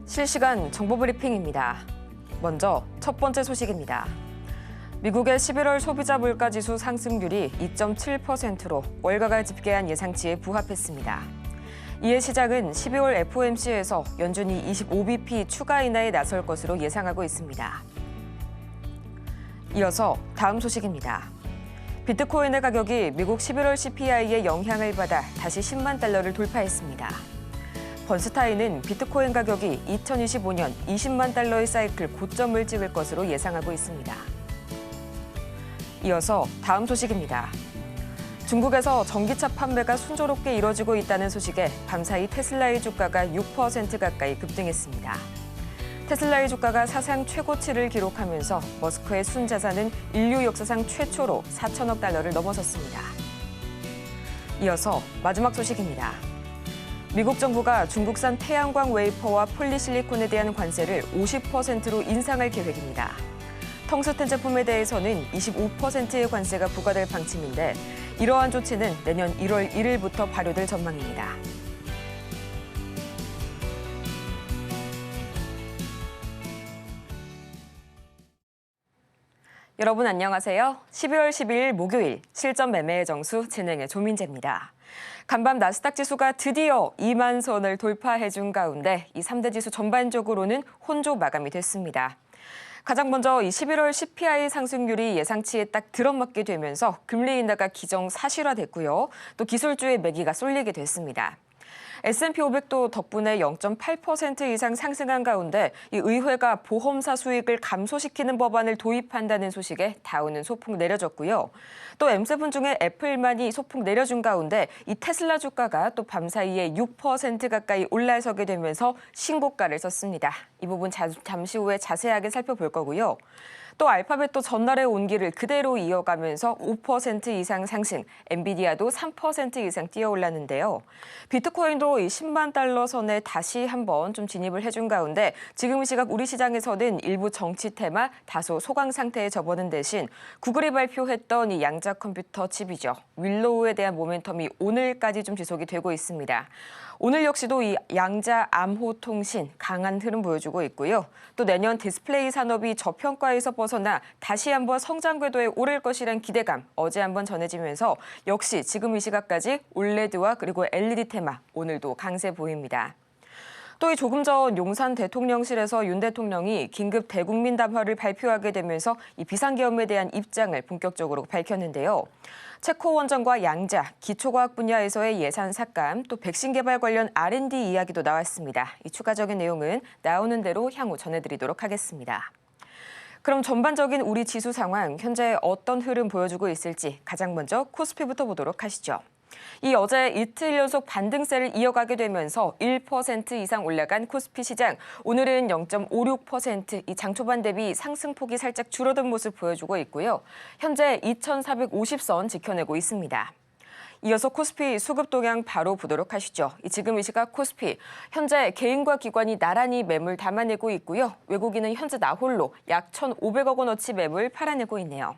실시간 정보 브리핑입니다. 먼저 첫 번째 소식입니다. 미국의 11월 소비자 물가지수 상승률이 2.7%로 월가가 집계한 예상치에 부합했습니다. 이에 시장은 12월 FOMC에서 연준이 25bp 추가 인하에 나설 것으로 예상하고 있습니다. 이어서 다음 소식입니다. 비트코인의 가격이 미국 11월 CPI의 영향을 받아 다시 10만 달러를 돌파했습니다. 번스타인은 비트코인 가격이 2025년 20만 달러의 사이클 고점을 찍을 것으로 예상하고 있습니다. 이어서 다음 소식입니다. 중국에서 전기차 판매가 순조롭게 이뤄지고 있다는 소식에 밤사이 테슬라의 주가가 6% 가까이 급등했습니다. 테슬라의 주가가 사상 최고치를 기록하면서 머스크의 순자산은 인류 역사상 최초로 4천억 달러를 넘어섰습니다. 이어서 마지막 소식입니다. 미국 정부가 중국산 태양광 웨이퍼와 폴리실리콘에 대한 관세를 50%로 인상할 계획입니다. 텅스텐 제품에 대해서는 25%의 관세가 부과될 방침인데 이러한 조치는 내년 1월 1일부터 발효될 전망입니다. 여러분 안녕하세요. 12월 12일 목요일 실전 매매의 정수 진행의 조민재입니다. 간밤 나스닥 지수가 드디어 2만 선을 돌파해준 가운데 이 3대 지수 전반적으로는 혼조 마감이 됐습니다. 가장 먼저 이 11월 CPI 상승률이 예상치에 딱 들어맞게 되면서 금리 인하가 기정사실화됐고요. 또 기술주의 매기가 쏠리게 됐습니다. S&P 500도 덕분에 0.8% 이상 상승한 가운데 이 의회가 보험사 수익을 감소시키는 법안을 도입한다는 소식에 다우는 소폭 내려졌고요. 또 M7 중에 애플만이 소폭 내려준 가운데 이 테슬라 주가가 또 밤사이에 6% 가까이 올라서게 되면서 신고가를 썼습니다. 이 부분 잠시 후에 자세하게 살펴볼 거고요. 또 알파벳도 전날의 온기를 그대로 이어가면서 5% 이상 상승, 엔비디아도 3% 이상 뛰어올랐는데요. 비트코인도 이 10만 달러 선에 다시 한번 좀 진입을 해준 가운데 지금 시각 우리 시장에서는 일부 정치 테마 다소 소강 상태에 접어든 대신 구글이 발표했던 이 양자 컴퓨터 칩이죠. 윌로우에 대한 모멘텀이 오늘까지 좀 지속이 되고 있습니다. 오늘 역시도 이 양자 암호 통신 강한 흐름 보여주고 있고요. 또 내년 디스플레이 산업이 저평가에서 벗어나 다시 한번 성장 궤도에 오를 것이란 기대감 어제 한번 전해지면서 역시 지금 이 시각까지 올레드와 그리고 LED 테마 오늘도 강세 보입니다. 또 이 조금 전 용산 대통령실에서 윤 대통령이 긴급 대국민 담화를 발표하게 되면서 이 비상계엄에 대한 입장을 본격적으로 밝혔는데요. 체코 원전과 양자, 기초과학 분야에서의 예산 삭감, 또 백신 개발 관련 R&D 이야기도 나왔습니다. 이 추가적인 내용은 나오는 대로 향후 전해드리도록 하겠습니다. 그럼 전반적인 우리 지수 상황, 현재 어떤 흐름 보여주고 있을지 가장 먼저 코스피부터 보도록 하시죠. 이 어제 이틀 연속 반등세를 이어가게 되면서 1% 이상 올라간 코스피 시장. 오늘은 0.56%, 이 장 초반 대비 상승폭이 살짝 줄어든 모습 보여주고 있고요. 현재 2,450선 지켜내고 있습니다. 이어서 코스피 수급 동향 바로 보도록 하시죠. 지금 이 시각 코스피, 현재 개인과 기관이 나란히 매물 담아내고 있고요. 외국인은 현재 나홀로 약 1,500억 원어치 매물 팔아내고 있네요.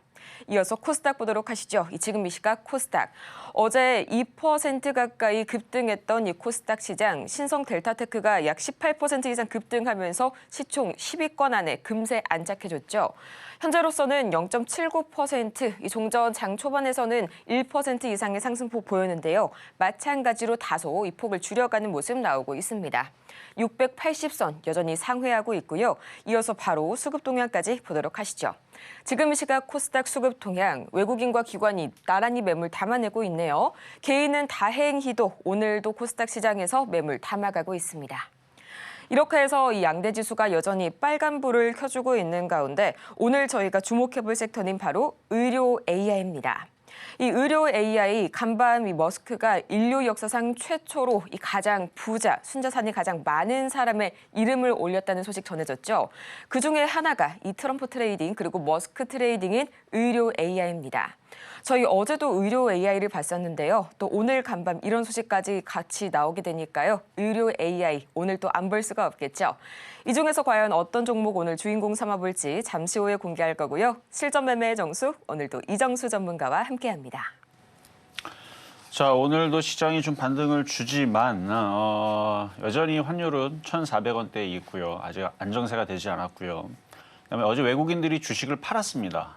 이어서 코스닥 보도록 하시죠. 지금 이 시각 코스닥. 어제 2% 가까이 급등했던 이 코스닥 시장, 신성 델타테크가 약 18% 이상 급등하면서 시총 10위권 안에 금세 안착해줬죠. 현재로서는 0.79%, 이 종전 장 초반에서는 1% 이상의 상승폭 보였는데요. 마찬가지로 다소 이 폭을 줄여가는 모습 나오고 있습니다. 680선 여전히 상회하고 있고요. 이어서 바로 수급 동향까지 보도록 하시죠. 지금 이 시각 코스닥 수급 동향, 외국인과 기관이 나란히 매물 담아내고 있네요. 개인은 다행히도 오늘도 코스닥 시장에서 매물 담아가고 있습니다. 이렇게 해서 이 양대 지수가 여전히 빨간불을 켜주고 있는 가운데 오늘 저희가 주목해볼 섹터는 바로 의료 AI입니다. 이 의료 AI 간밤 이 머스크가 인류 역사상 최초로 이 가장 부자, 순자산이 가장 많은 사람의 이름을 올렸다는 소식 전해졌죠. 그중에 하나가 이 트럼프 트레이딩 그리고 머스크 트레이딩인 의료 AI입니다. 저희 어제도 의료 AI를 봤었는데요. 또 오늘 간밤 이런 소식까지 같이 나오게 되니까요. 의료 AI 오늘 또 안 볼 수가 없겠죠. 이 중에서 과연 어떤 종목 오늘 주인공 삼아볼지 잠시 후에 공개할 거고요. 실전 매매의 정수 오늘도 이정수 전문가와 함께합니다. 자, 오늘도 시장이 좀 반등을 주지만 여전히 환율은 1,400원대에 있고요. 아직 안정세가 되지 않았고요. 그다음에 어제 외국인들이 주식을 팔았습니다.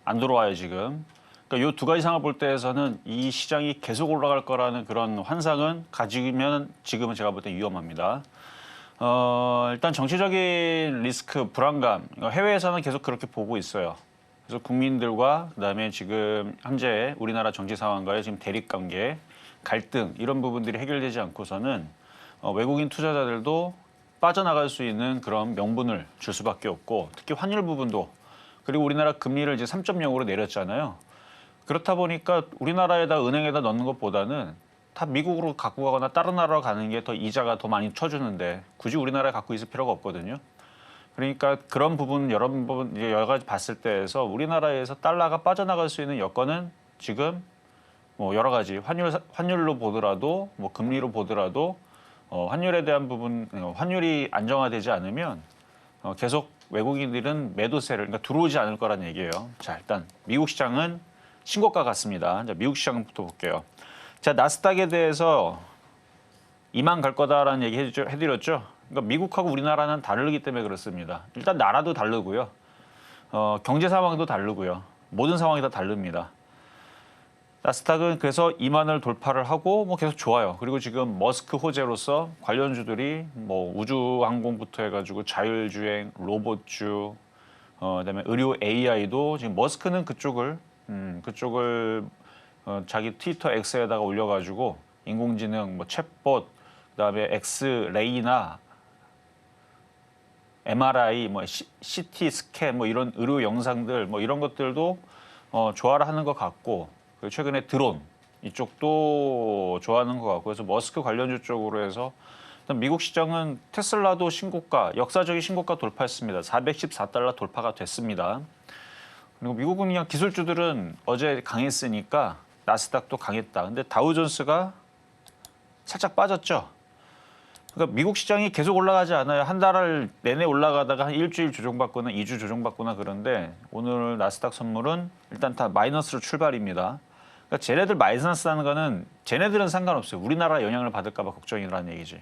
안 들어와요, 지금. 그러니까 이 두 가지 상황을 볼 때에서는 이 시장이 계속 올라갈 거라는 그런 환상은 가지면 지금은 제가 볼 때 위험합니다. 일단 정치적인 리스크, 불안감, 해외에서는 계속 그렇게 보고 있어요. 그래서 국민들과 그다음에 지금 현재 우리나라 정치 상황과의 지금 대립 관계, 갈등 이런 부분들이 해결되지 않고서는 외국인 투자자들도 빠져나갈 수 있는 그런 명분을 줄 수밖에 없고 특히 환율 부분도 그리고 우리나라 금리를 이제 3.0으로 내렸잖아요. 그렇다 보니까 우리나라에다 은행에다 넣는 것보다는 다 미국으로 갖고 가거나 다른 나라로 가는 게 더 이자가 더 많이 쳐주는데 굳이 우리나라에 갖고 있을 필요가 없거든요. 그러니까 그런 부분 여러 가지 봤을 때에서 우리나라에서 달러가 빠져나갈 수 있는 여건은 지금 뭐 여러 가지 환율로 보더라도 뭐 금리로 보더라도 환율에 대한 부분 환율이 안정화되지 않으면 계속 외국인들은 매도세를 그러니까 들어오지 않을 거란 얘기예요. 자, 일단 미국 시장은 신고가 같습니다. 자, 미국 시장부터 볼게요. 자, 나스닥에 대해서 2만 갈 거다라는 얘기 해드렸죠. 그러니까 미국하고 우리나라는 다르기 때문에 그렇습니다. 일단 나라도 다르고요. 경제 상황도 다르고요. 모든 상황이 다 다릅니다. 나스닥은 그래서 2만을 돌파를 하고 뭐 계속 좋아요. 그리고 지금 머스크 호재로서 관련주들이 뭐 우주항공부터 해가지고 자율주행, 로봇주, 그다음에 의료 AI도 지금 머스크는 그쪽을 자기 트위터 X에다가 올려가지고 인공지능, 뭐 챗봇, 그다음에 엑스레이나 MRI, 뭐 CT 스캔, 뭐 이런 의료 영상들, 뭐 이런 것들도 좋아를 하는 것 같고, 그리고 최근에 드론 이쪽도 좋아하는 것 같고, 그래서 머스크 관련주 쪽으로 해서 일단 미국 시장은 테슬라도 신고가, 역사적인 신고가 돌파했습니다. 414달러 돌파가 됐습니다. 그리고 미국은 그냥 기술주들은 어제 강했으니까 나스닥도 강했다. 근데 다우존스가 살짝 빠졌죠. 그러니까 미국 시장이 계속 올라가지 않아요. 한 달 내내 올라가다가 한 일주일 조정받거나 2주 조정받거나 그런데 오늘 나스닥 선물은 일단 다 마이너스로 출발입니다. 그러니까 쟤네들 마이너스 하는 거는 쟤네들은 상관없어요. 우리나라 영향을 받을까 봐 걱정이라는 얘기지.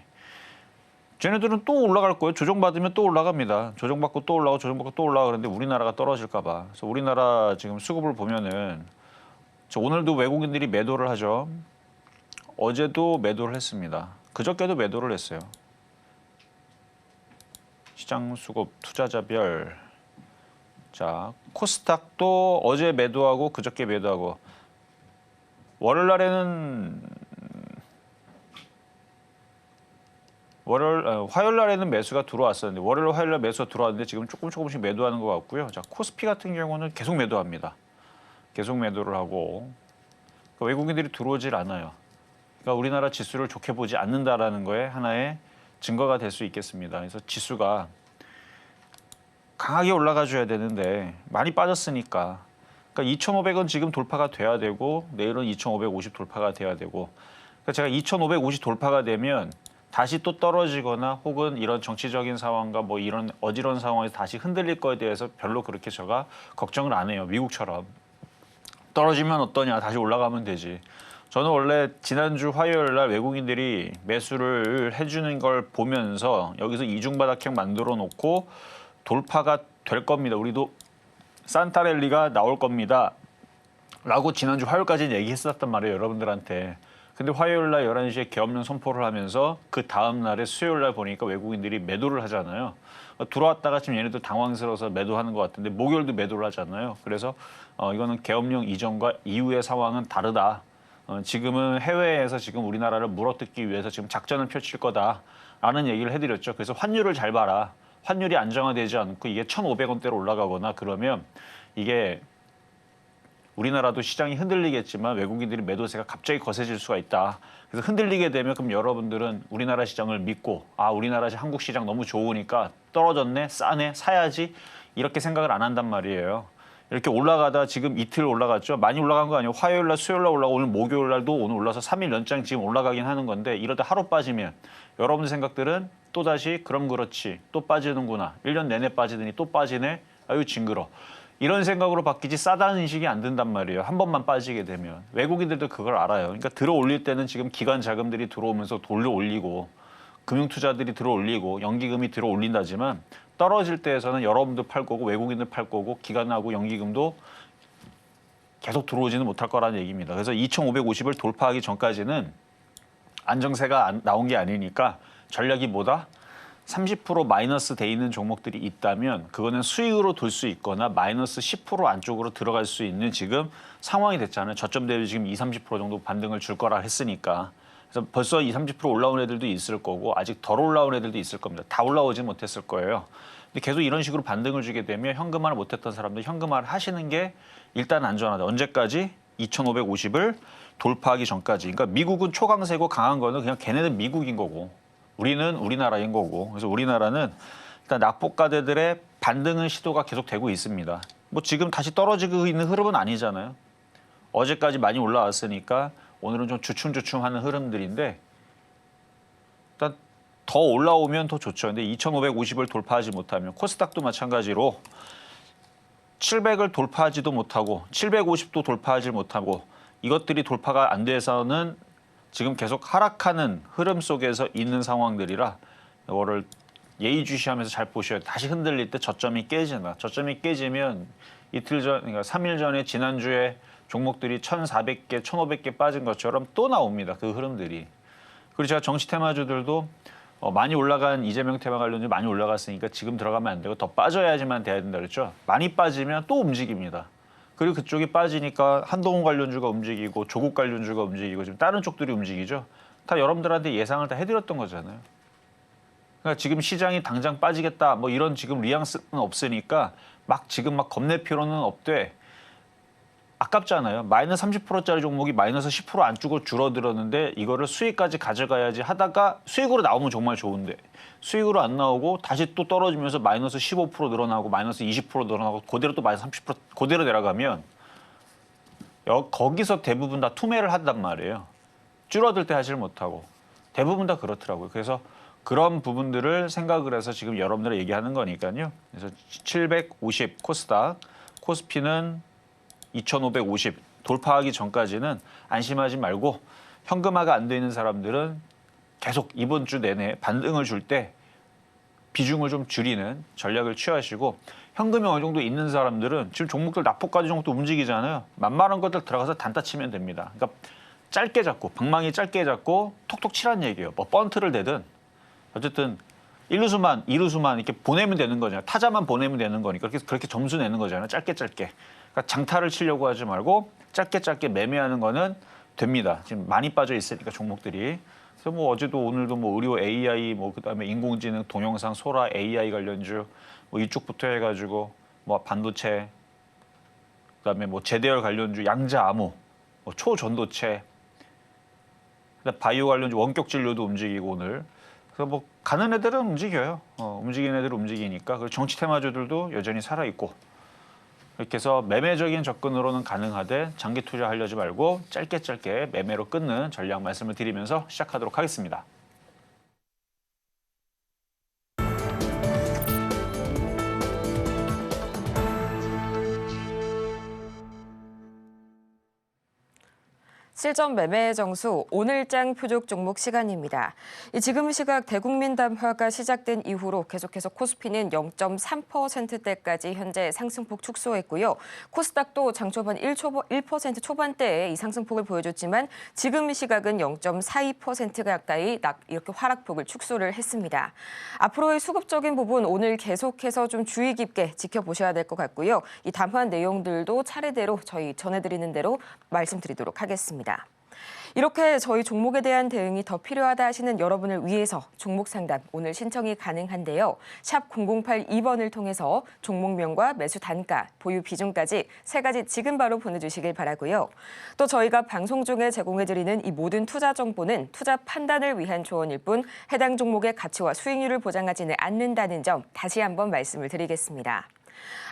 쟤네들은 또 올라갈 거예요. 조정받으면 또 올라갑니다. 조정받고 또 올라가고 조정받고 또 올라가 그런데 우리나라가 떨어질까 봐. 그래서 우리나라 지금 수급을 보면은 오늘도 외국인들이 매도를 하죠. 어제도 매도를 했습니다. 그저께도 매도를 했어요. 시장 수급 투자자별. 자, 코스닥도 어제 매도하고 그저께 매도하고 화요일 날에는 매수가 들어왔었는데 화요일 날 매수가 들어왔는데 지금 조금씩 매도하는 것 같고요. 자, 코스피 같은 경우는 계속 매도합니다. 계속 매도를 하고 그러니까 외국인들이 들어오질 않아요. 그러니까 우리나라 지수를 좋게 보지 않는다라는 거에 하나의 증거가 될 수 있겠습니다. 그래서 지수가 강하게 올라가 줘야 되는데 많이 빠졌으니까 그러니까 2,500은 지금 돌파가 돼야 되고 내일은 2,550 돌파가 돼야 되고 그러니까 제가 2,550 돌파가 되면 다시 또 떨어지거나 혹은 이런 정치적인 상황과 뭐 이런 어지러운 상황에서 다시 흔들릴 거에 대해서 별로 그렇게 제가 걱정을 안 해요. 미국처럼. 떨어지면 어떠냐 다시 올라가면 되지. 저는 원래 지난주 화요일 날 외국인들이 매수를 해주는 걸 보면서 여기서 이중바닥형 만들어 놓고 돌파가 될 겁니다. 우리도 산타랠리가 나올 겁니다. 라고 지난주 화요일까지는 얘기했었단 말이에요. 여러분들한테. 근데 화요일 날 11시에 계엄령 선포를 하면서 그 다음 날에 수요일 날 보니까 외국인들이 매도를 하잖아요. 들어왔다가 지금 얘네들 당황스러워서 매도하는 것 같은데 목요일도 매도를 하잖아요. 그래서 이거는 계엄령 이전과 이후의 상황은 다르다. 지금은 해외에서 지금 우리나라를 물어뜯기 위해서 지금 작전을 펼칠 거다라는 얘기를 해드렸죠. 그래서 환율을 잘 봐라. 환율이 안정화되지 않고 이게 1,500원대로 올라가거나 그러면 이게 우리나라도 시장이 흔들리겠지만 외국인들이 매도세가 갑자기 거세질 수가 있다. 그래서 흔들리게 되면 그럼 여러분들은 우리나라 시장을 믿고 우리나라 한국 시장 너무 좋으니까 떨어졌네, 싸네, 사야지 이렇게 생각을 안 한단 말이에요. 이렇게 올라가다 지금 이틀 올라갔죠. 많이 올라간 거 아니에요. 화요일 날, 수요일 날 올라가고 오늘 목요일 날도 오늘 올라서 3일 연장 지금 올라가긴 하는 건데 이러다 하루 빠지면 여러분들 생각들은 또다시 그럼 그렇지 또 빠지는구나. 1년 내내 빠지더니 또 빠지네. 아유 징그러. 이런 생각으로 바뀌지 싸다는 인식이 안 든단 말이에요. 한 번만 빠지게 되면. 외국인들도 그걸 알아요. 그러니까 들어 올릴 때는 지금 기관 자금들이 들어오면서 돌려 올리고 금융투자들이 들어 올리고 연기금이 들어 올린다지만 떨어질 때에서는 여러분들 팔 거고 외국인들 팔 거고 기관하고 연기금도 계속 들어오지는 못할 거라는 얘기입니다. 그래서 2,550을 돌파하기 전까지는 안정세가 나온 게 아니니까 전략이 뭐다? 30% 마이너스 돼 있는 종목들이 있다면 그거는 수익으로 돌 수 있거나 마이너스 10% 안쪽으로 들어갈 수 있는 지금 상황이 됐잖아요. 저점 대비 지금 20, 30% 정도 반등을 줄 거라 했으니까. 그래서 벌써 20, 30% 올라온 애들도 있을 거고 아직 덜 올라온 애들도 있을 겁니다. 다 올라오지 못했을 거예요. 근데 계속 이런 식으로 반등을 주게 되면 현금화를 못했던 사람들 현금화를 하시는 게 일단 안전하다. 언제까지? 2,550을 돌파하기 전까지. 그러니까 미국은 초강세고 강한 거는 그냥 걔네는 미국인 거고 우리는 우리나라인 거고. 그래서 우리나라는 일단 낙폭가대들의 반등의 시도가 계속 되고 있습니다. 뭐 지금 다시 떨어지고 있는 흐름은 아니잖아요. 어제까지 많이 올라왔으니까 오늘은 좀 주춤주춤하는 흐름들인데 일단 더 올라오면 더 좋죠. 근데 2,550을 돌파하지 못하면 코스닥도 마찬가지로 700을 돌파하지도 못하고 750도 돌파하지 못하고 이것들이 돌파가 안 돼서는 지금 계속 하락하는 흐름 속에서 있는 상황들이라 이거를 예의주시하면서 잘 보셔야 돼요. 다시 흔들릴 때 저점이 깨진다. 저점이 깨지면 이틀 전, 그러니까 3일 전에 지난주에 종목들이 1,400개, 1,500개 빠진 것처럼 또 나옵니다. 그 흐름들이. 그리고 제가 정치 테마주들도 많이 올라간 이재명 테마 관련주 많이 올라갔으니까 지금 들어가면 안 되고 더 빠져야지만 돼야 된다 그랬죠. 많이 빠지면 또 움직입니다. 그리고 그쪽이 빠지니까 한동훈 관련주가 움직이고 조국 관련주가 움직이고 지금 다른 쪽들이 움직이죠. 다 여러분들한테 예상을 다 해드렸던 거잖아요. 그러니까 지금 시장이 당장 빠지겠다 뭐 이런 지금 뉘앙스는 없으니까 막 지금 막 겁낼 필요는 없되 아깝잖아요. 마이너스 30%짜리 종목이 마이너스 10% 안쪽으로 줄어들었는데 이거를 수익까지 가져가야지 하다가 수익으로 나오면 정말 좋은데 수익으로 안 나오고 다시 또 떨어지면서 마이너스 15% 늘어나고 마이너스 20% 늘어나고 그대로 또 마이너스 30% 그대로 내려가면 거기서 대부분 다 투매를 한단 말이에요. 줄어들 때 하질 못하고 대부분 다 그렇더라고요. 그래서 그런 부분들을 생각을 해서 지금 여러분들 얘기하는 거니까요. 그래서 750 코스닥, 코스피는 2,550 돌파하기 전까지는 안심하지 말고 현금화가 안 되는 사람들은 계속 이번 주 내내 반등을 줄 때 비중을 좀 줄이는 전략을 취하시고 현금이 어느 정도 있는 사람들은 지금 종목들 낙폭까지 정도 움직이잖아요. 만만한 것들 들어가서 단타 치면 됩니다. 그러니까 짧게 잡고 방망이 짧게 잡고 톡톡 치란 얘기예요. 뭐 번트를 대든 어쨌든 1루수만 2루수만 이렇게 보내면 되는 거잖아요. 타자만 보내면 되는 거니까 그렇게 점수 내는 거잖아요. 짧게. 그러니까 장타를 치려고 하지 말고 짧게 매매하는 거는 됩니다. 지금 많이 빠져 있으니까 종목들이. 그래서 뭐 어제도 오늘도 뭐 의료 AI 뭐 그다음에 인공지능 동영상 소라 AI 관련주 뭐 이쪽부터 해가지고 뭐 반도체 그다음에 뭐 제대열 관련주 양자 암호 뭐 초전도체 그다음 바이오 관련주 원격 진료도 움직이고 오늘. 그래서 뭐 가는 애들은 움직여요. 움직이는 애들은 움직이니까. 그리고 정치 테마주들도 여전히 살아 있고. 이렇게 해서 매매적인 접근으로는 가능하되 장기 투자하려지 말고 짧게 매매로 끊는 전략 말씀을 드리면서 시작하도록 하겠습니다. 실전 매매의 정수 오늘장 표적 종목 시간입니다. 지금 시각 대국민 담화가 시작된 이후로 계속해서 코스피는 0.3%대까지 현재 상승폭 축소했고요. 코스닥도 장 초반 1% 초반대에 이 상승폭을 보여줬지만 지금 시각은 0.42% 가까이 이렇게 하락폭을 축소를 했습니다. 앞으로의 수급적인 부분 오늘 계속해서 좀 주의 깊게 지켜보셔야 될 것 같고요. 이 담화 내용들도 차례대로 저희 전해드리는 대로 말씀드리도록 하겠습니다. 이렇게 저희 종목에 대한 대응이 더 필요하다 하시는 여러분을 위해서 종목 상담 오늘 신청이 가능한데요. 샵 0082번을 통해서 종목명과 매수 단가, 보유 비중까지 3가지 지금 바로 보내주시길 바라고요. 또 저희가 방송 중에 제공해드리는 이 모든 투자 정보는 투자 판단을 위한 조언일 뿐 해당 종목의 가치와 수익률을 보장하지는 않는다는 점 다시 한번 말씀을 드리겠습니다.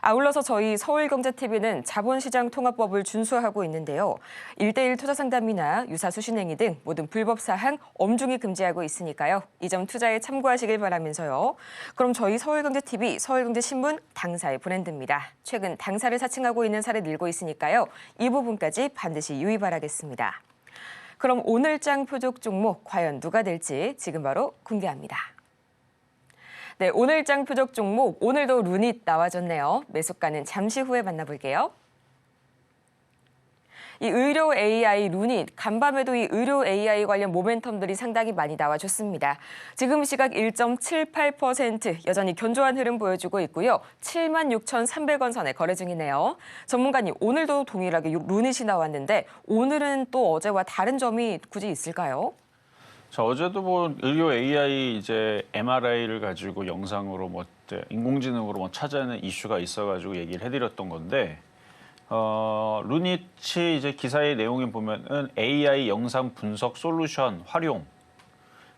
아울러서 저희 서울경제TV는 자본시장 통합법을 준수하고 있는데요. 1:1 투자 상담이나 유사 수신행위 등 모든 불법 사항 엄중히 금지하고 있으니까요. 이 점 투자에 참고하시길 바라면서요. 그럼 저희 서울경제TV, 서울경제신문 당사의 브랜드입니다. 최근 당사를 사칭하고 있는 사례 늘고 있으니까요. 이 부분까지 반드시 유의 바라겠습니다. 그럼 오늘장 표적 종목 과연 누가 될지 지금 바로 공개합니다. 네, 오늘장 표적 종목 오늘도 루닛 나와줬네요. 매수가는 잠시 후에 만나볼게요. 이 의료 AI 루닛, 간밤에도 이 의료 AI 관련 모멘텀들이 상당히 많이 나와줬습니다. 지금 시각 1.78% 여전히 견조한 흐름 보여주고 있고요. 76,300원 선에 거래 중이네요. 전문가님, 오늘도 동일하게 루닛이 나왔는데 오늘은 또 어제와 다른 점이 굳이 있을까요? 자, 어제도 뭐 의료 AI 이제 MRI를 가지고 영상으로 뭐 이제 인공지능으로 뭐 찾아내는 이슈가 있어가지고 얘기를 해드렸던 건데, 루닛이 이제 기사의 내용에 보면은 AI 영상 분석 솔루션 활용,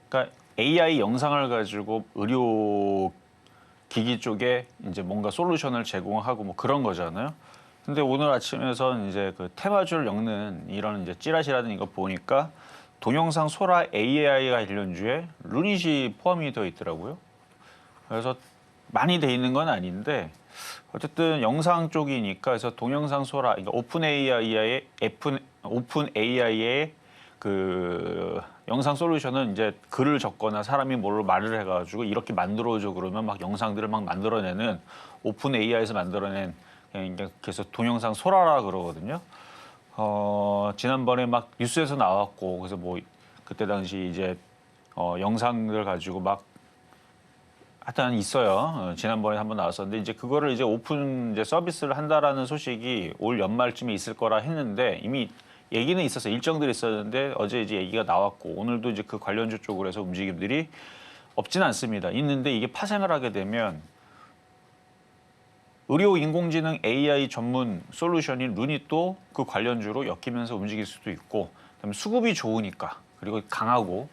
그러니까 AI 영상을 가지고 의료 기기 쪽에 이제 뭔가 솔루션을 제공하고 뭐 그런 거잖아요. 근데 오늘 아침에선 이제 그 테마주를 엮는 이런 이제 찌라시라는 거 보니까 동영상 소라 AI 관련주에 루닛이 포함이 되어 있더라고요. 그래서 많이 돼 있는 건 아닌데 어쨌든 영상 쪽이니까 그래서 동영상 소라, 그러니까 오픈 AI의 그 영상 솔루션은 이제 글을 적거나 사람이 뭘로 말을 해가지고 이렇게 만들어줘 그러면 막 영상들을 막 만들어내는 오픈 AI에서 만들어낸 그래서 동영상 소라라 그러거든요. 지난번에 막 뉴스에서 나왔고 그래서 뭐 그때 당시 이제 영상들 가지고 막 하여튼 있어요. 지난번에 한번 나왔었는데 이제 그거를 이제 오픈 이제 서비스를 한다라는 소식이 올 연말쯤에 있을 거라 했는데 이미 얘기는 있었어요. 일정들이 있었는데 어제 이제 얘기가 나왔고 오늘도 이제 그 관련주 쪽으로 해서 움직임들이 없지는 않습니다. 있는데 이게 파생을 하게 되면 의료 인공지능 AI 전문 솔루션인 루닛도 그 관련주로 엮이면서 움직일 수도 있고, 그다음에 수급이 좋으니까 그리고 강하고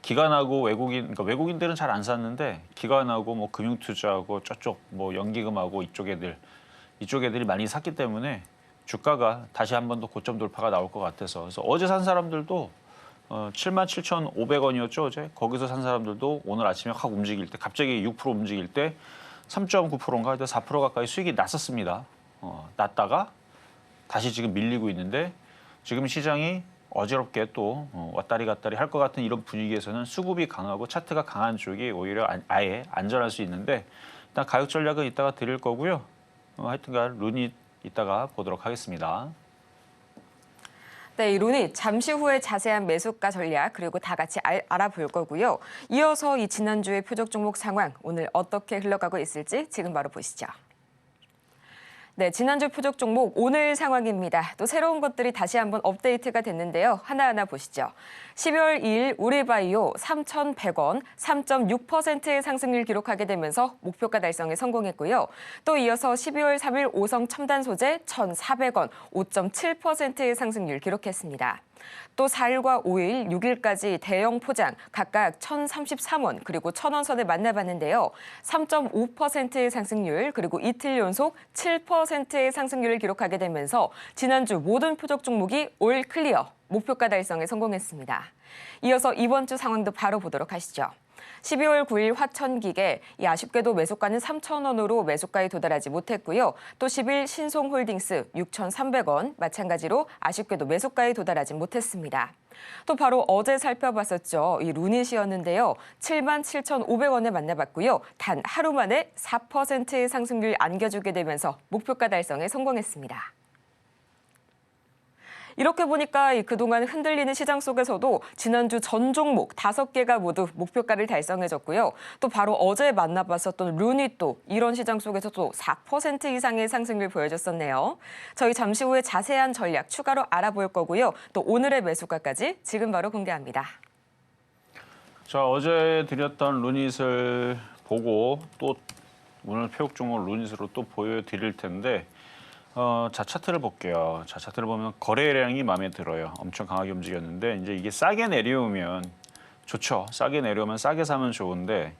기관하고 그러니까 외국인들은 잘 안 샀는데 기관하고 뭐 금융투자하고 저쪽 뭐 연기금하고 이쪽 애들이 많이 샀기 때문에 주가가 다시 한 번 더 고점 돌파가 나올 것 같아서 그래서 어제 산 사람들도 77,500원이었죠 어제. 거기서 산 사람들도 오늘 아침에 확 움직일 때 갑자기 6% 움직일 때 3.9%인가 4% 가까이 수익이 났었습니다. 났다가 다시 지금 밀리고 있는데 지금 시장이 어지럽게 또 왔다리 갔다리 할 것 같은 이런 분위기에서는 수급이 강하고 차트가 강한 쪽이 오히려 아예 안전할 수 있는데 일단 가격 전략은 이따가 드릴 거고요. 하여튼간 루닛 이따가 보도록 하겠습니다. 네, 이 루닛 잠시 후에 자세한 매수가 전략 그리고 다 같이 알아볼 거고요. 이어서 이 지난주의 표적 종목 상황 오늘 어떻게 흘러가고 있을지 지금 바로 보시죠. 네, 지난주 표적 종목 오늘 상황입니다. 또 새로운 것들이 다시 한번 업데이트가 됐는데요. 하나하나 보시죠. 12월 2일 우리바이오 3,100원, 3.6%의 상승률 기록하게 되면서 목표가 달성에 성공했고요. 또 이어서 12월 3일 오성 첨단소재 1,400원, 5.7%의 상승률 기록했습니다. 또 4일과 5일, 6일까지 대형 포장 각각 1,033원 그리고 1,000원 선을 만나봤는데요. 3.5%의 상승률 그리고 이틀 연속 7%의 상승률을 기록하게 되면서 지난주 모든 표적 종목이 올 클리어, 목표가 달성에 성공했습니다. 이어서 이번 주 상황도 바로 보도록 하시죠. 12월 9일 화천기계 아쉽게도 매수가는 3,000원으로 매수가에 도달하지 못했고요. 또 10일 신송홀딩스 6,300원 마찬가지로 아쉽게도 매수가에 도달하지 못했습니다. 또 바로 어제 살펴봤었죠. 이 루닛이었는데요. 77,500원에 만나봤고요. 단 하루 만에 4%의 상승률 안겨주게 되면서 목표가 달성에 성공했습니다. 이렇게 보니까 그동안 흔들리는 시장 속에서도 지난주 전 종목 5개가 모두 목표가를 달성해줬고요. 또 바로 어제 만나봤었던 루닛도 이런 시장 속에서도 4% 이상의 상승률 보여줬었네요. 저희 잠시 후에 자세한 전략 추가로 알아볼 거고요. 또 오늘의 매수가까지 지금 바로 공개합니다. 자, 어제 드렸던 루닛을 보고 또 오늘 표적 종목 루닛으로 또 보여드릴 텐데 자, 차트를 볼게요. 자, 차트를 보면 거래량이 마음에 들어요. 엄청 강하게 움직였는데 이제 이게 싸게 내려오면 좋죠. 싸게 내려오면 싸게 사면 좋은데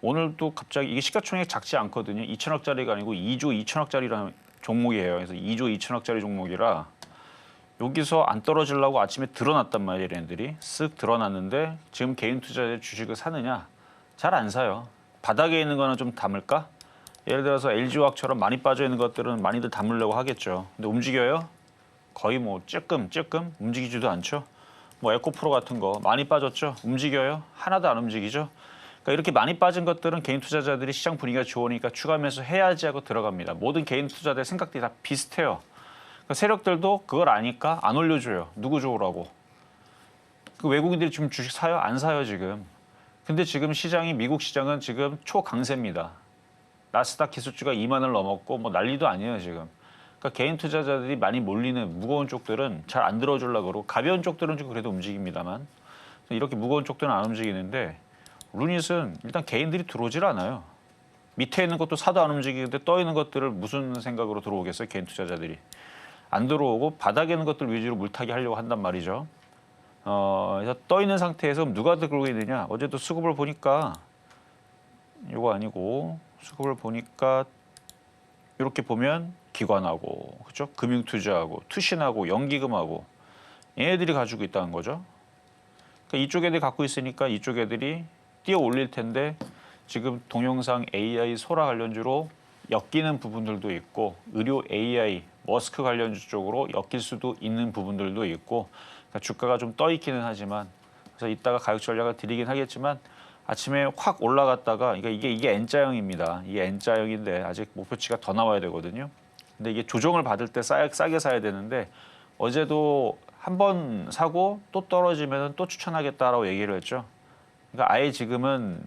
오늘도 갑자기 이게 시가총액 작지 않거든요. 2천억짜리가 아니고 2조 2천억짜리라는 종목이에요. 그래서 2조 2천억짜리 종목이라 여기서 안 떨어지려고 아침에 드러났단 말이에요. 얘네들이 쓱 드러났는데 지금 개인 투자자 주식을 사느냐? 잘 안 사요. 바닥에 있는 거는 좀 담을까? 예를 들어서 LG화학처럼 많이 빠져 있는 것들은 많이들 담으려고 하겠죠. 근데 움직여요? 거의 뭐 찔끔 움직이지도 않죠. 뭐 에코프로 같은 거 많이 빠졌죠. 움직여요? 하나도 안 움직이죠. 그러니까 이렇게 많이 빠진 것들은 개인 투자자들이 시장 분위기가 좋으니까 추가 매수 해야지 하고 들어갑니다. 모든 개인 투자자의 생각들이 다 비슷해요. 그러니까 세력들도 그걸 아니까 안 올려줘요. 누구 좋으라고. 그 외국인들이 지금 주식 사요? 안 사요 지금. 근데 지금 시장이 미국 시장은 지금 초강세입니다. 나스닥 지수가 2만을 넘었고 뭐 난리도 아니에요 지금. 그러니까 개인 투자자들이 많이 몰리는 무거운 쪽들은 잘 안 들어주려고 그러고 가벼운 쪽들은 좀 그래도 움직입니다만 이렇게 무거운 쪽들은 안 움직이는데 루닛은 일단 개인들이 들어오질 않아요. 밑에 있는 것도 사도 안 움직이는데 떠 있는 것들을 무슨 생각으로 들어오겠어요? 개인 투자자들이. 안 들어오고 바닥에 있는 것들 위주로 물타기 하려고 한단 말이죠. 그래서 떠 있는 상태에서 누가 들고 있느냐? 어제도 수급을 보니까 이거 아니고 수급을 보니까 이렇게 보면 기관하고 그렇죠? 금융투자하고 투신하고 연기금하고 얘네들이 가지고 있다는 거죠. 그러니까 이쪽 애들이 갖고 있으니까 이쪽 애들이 뛰어 올릴 텐데 지금 동영상 AI 소라 관련주로 엮이는 부분들도 있고 의료 AI 머스크 관련주 쪽으로 엮일 수도 있는 부분들도 있고 그러니까 주가가 좀 떠 있기는 하지만 그래서 이따가 가격 전략을 드리긴 하겠지만 아침에 확 올라갔다가 이게 N자형입니다. 이게 N자형인데 아직 목표치가 더 나와야 되거든요. 근데 이게 조정을 받을 때 싸게 사야 되는데 어제도 한 번 사고 또 떨어지면 또 추천하겠다라고 얘기를 했죠. 그러니까 아예 지금은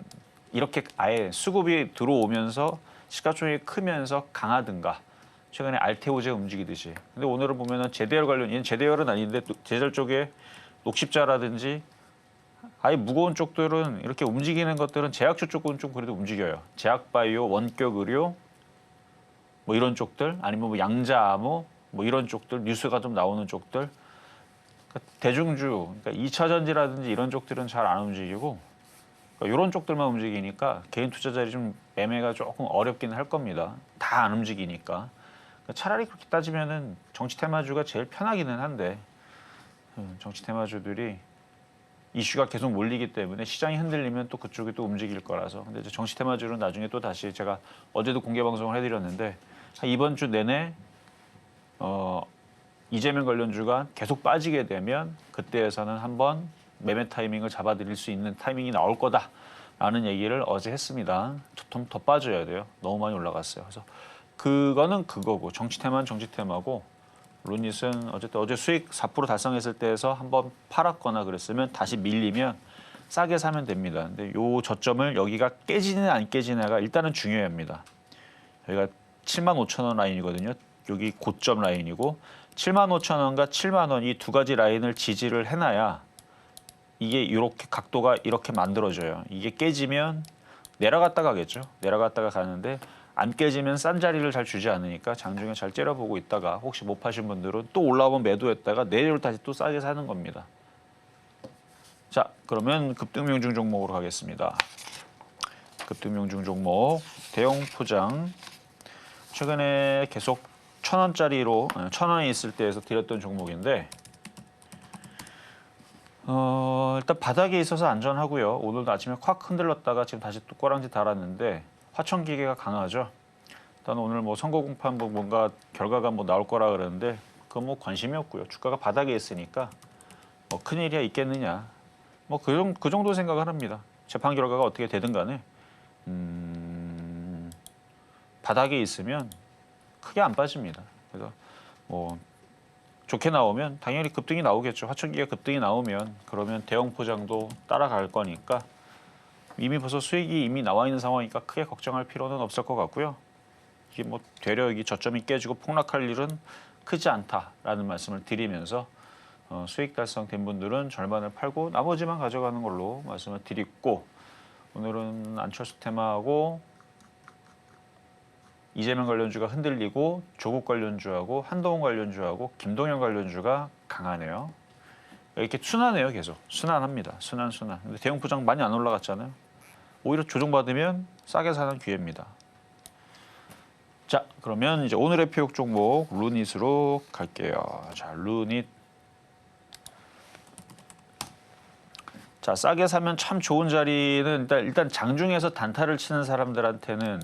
이렇게 아예 수급이 들어오면서 시가총액이 크면서 강하든가 최근에 알테오제 움직이듯이. 근데 오늘은 보면은 제대열 관련 얘는 제대열은 아닌데 제대열 쪽에 녹십자라든지 아예 무거운 쪽들은 이렇게 움직이는 것들은 제약주 쪽은 좀 그래도 움직여요. 제약바이오, 원격 의료 뭐 이런 쪽들 아니면 뭐 양자암호 뭐 이런 쪽들 뉴스가 좀 나오는 쪽들 그러니까 대중주 그러니까 2차 전지라든지 이런 쪽들은 잘 안 움직이고 그러니까 이런 쪽들만 움직이니까 개인 투자자들이 좀 매매가 조금 어렵기는 할 겁니다. 다 안 움직이니까. 그러니까 차라리 그렇게 따지면은 정치 테마주가 제일 편하기는 한데 정치 테마주들이 이슈가 계속 몰리기 때문에 시장이 흔들리면 또 그쪽이 또 움직일 거라서. 근데 이제 정치 테마주는 나중에 또 다시 제가 어제도 공개 방송을 해드렸는데 이번 주 내내 이재명 관련주가 계속 빠지게 되면 그때에서는 한번 매매 타이밍을 잡아드릴 수 있는 타이밍이 나올 거다라는 얘기를 어제 했습니다. 좀 더 빠져야 돼요. 너무 많이 올라갔어요. 그래서 그거는 그거고 정치 테마는 정치 테마고 루닛은 어쨌든 어제 수익 4% 달성했을 때에서 한번 팔았거나 그랬으면 다시 밀리면 싸게 사면 됩니다. 근데 요 저점을 여기가 깨지느냐 안 깨지느냐가 일단은 중요합니다. 여기가 75,000원 라인이거든요. 여기 고점 라인이고 75,000원과 7만 원 이 두 가지 라인을 지지를 해놔야 이게 이렇게 각도가 이렇게 만들어져요. 이게 깨지면 내려갔다 가겠죠. 내려갔다가 가는데 안 깨지면 싼 자리를 잘 주지 않으니까 장중에 잘 째려보고 있다가 혹시 못 파신 분들은 또 올라오면 매도했다가 내일 다시 또 싸게 사는 겁니다. 자, 그러면 급등명중 종목으로 가겠습니다. 급등명중 종목 대형 포장 최근에 계속 1,000원짜리로 1,000원에 있을 때에서 드렸던 종목인데 일단 바닥에 있어서 안전하고요. 오늘도 아침에 확 흔들렸다가 지금 다시 또 꼬랑지 달았는데 화천기계가 강하죠. 일단 오늘 뭐 선거 공판 뭔가 결과가 뭐 나올 거라 그러는데 그건 뭐 관심이 없고요. 주가가 바닥에 있으니까 뭐 큰일이야 있겠느냐. 뭐 그 정도 생각을 합니다. 재판 결과가 어떻게 되든 간에 바닥에 있으면 크게 안 빠집니다. 그래서 뭐 좋게 나오면 당연히 급등이 나오겠죠. 화천기계 급등이 나오면 그러면 대형 포장도 따라갈 거니까 이미 벌써 수익이 이미 나와 있는 상황이니까 크게 걱정할 필요는 없을 것 같고요. 이게 뭐 되려 이 저점이 깨지고 폭락할 일은 크지 않다라는 말씀을 드리면서 수익 달성된 분들은 절반을 팔고 나머지만 가져가는 걸로 말씀을 드리고 오늘은 안철수 테마하고 이재명 관련주가 흔들리고 조국 관련주하고 한동훈 관련주하고 김동연 관련주가 강하네요. 이렇게 순하네요. 계속 순환합니다. 순환. 근데 대형 포장 많이 안 올라갔잖아요. 오히려 조정받으면 싸게 사는 기회입니다. 자, 그러면 이제 오늘의 표육 종목 루닛으로 갈게요. 자, 루닛. 자, 싸게 사면 참 좋은 자리는 일단 장중에서 단타를 치는 사람들한테는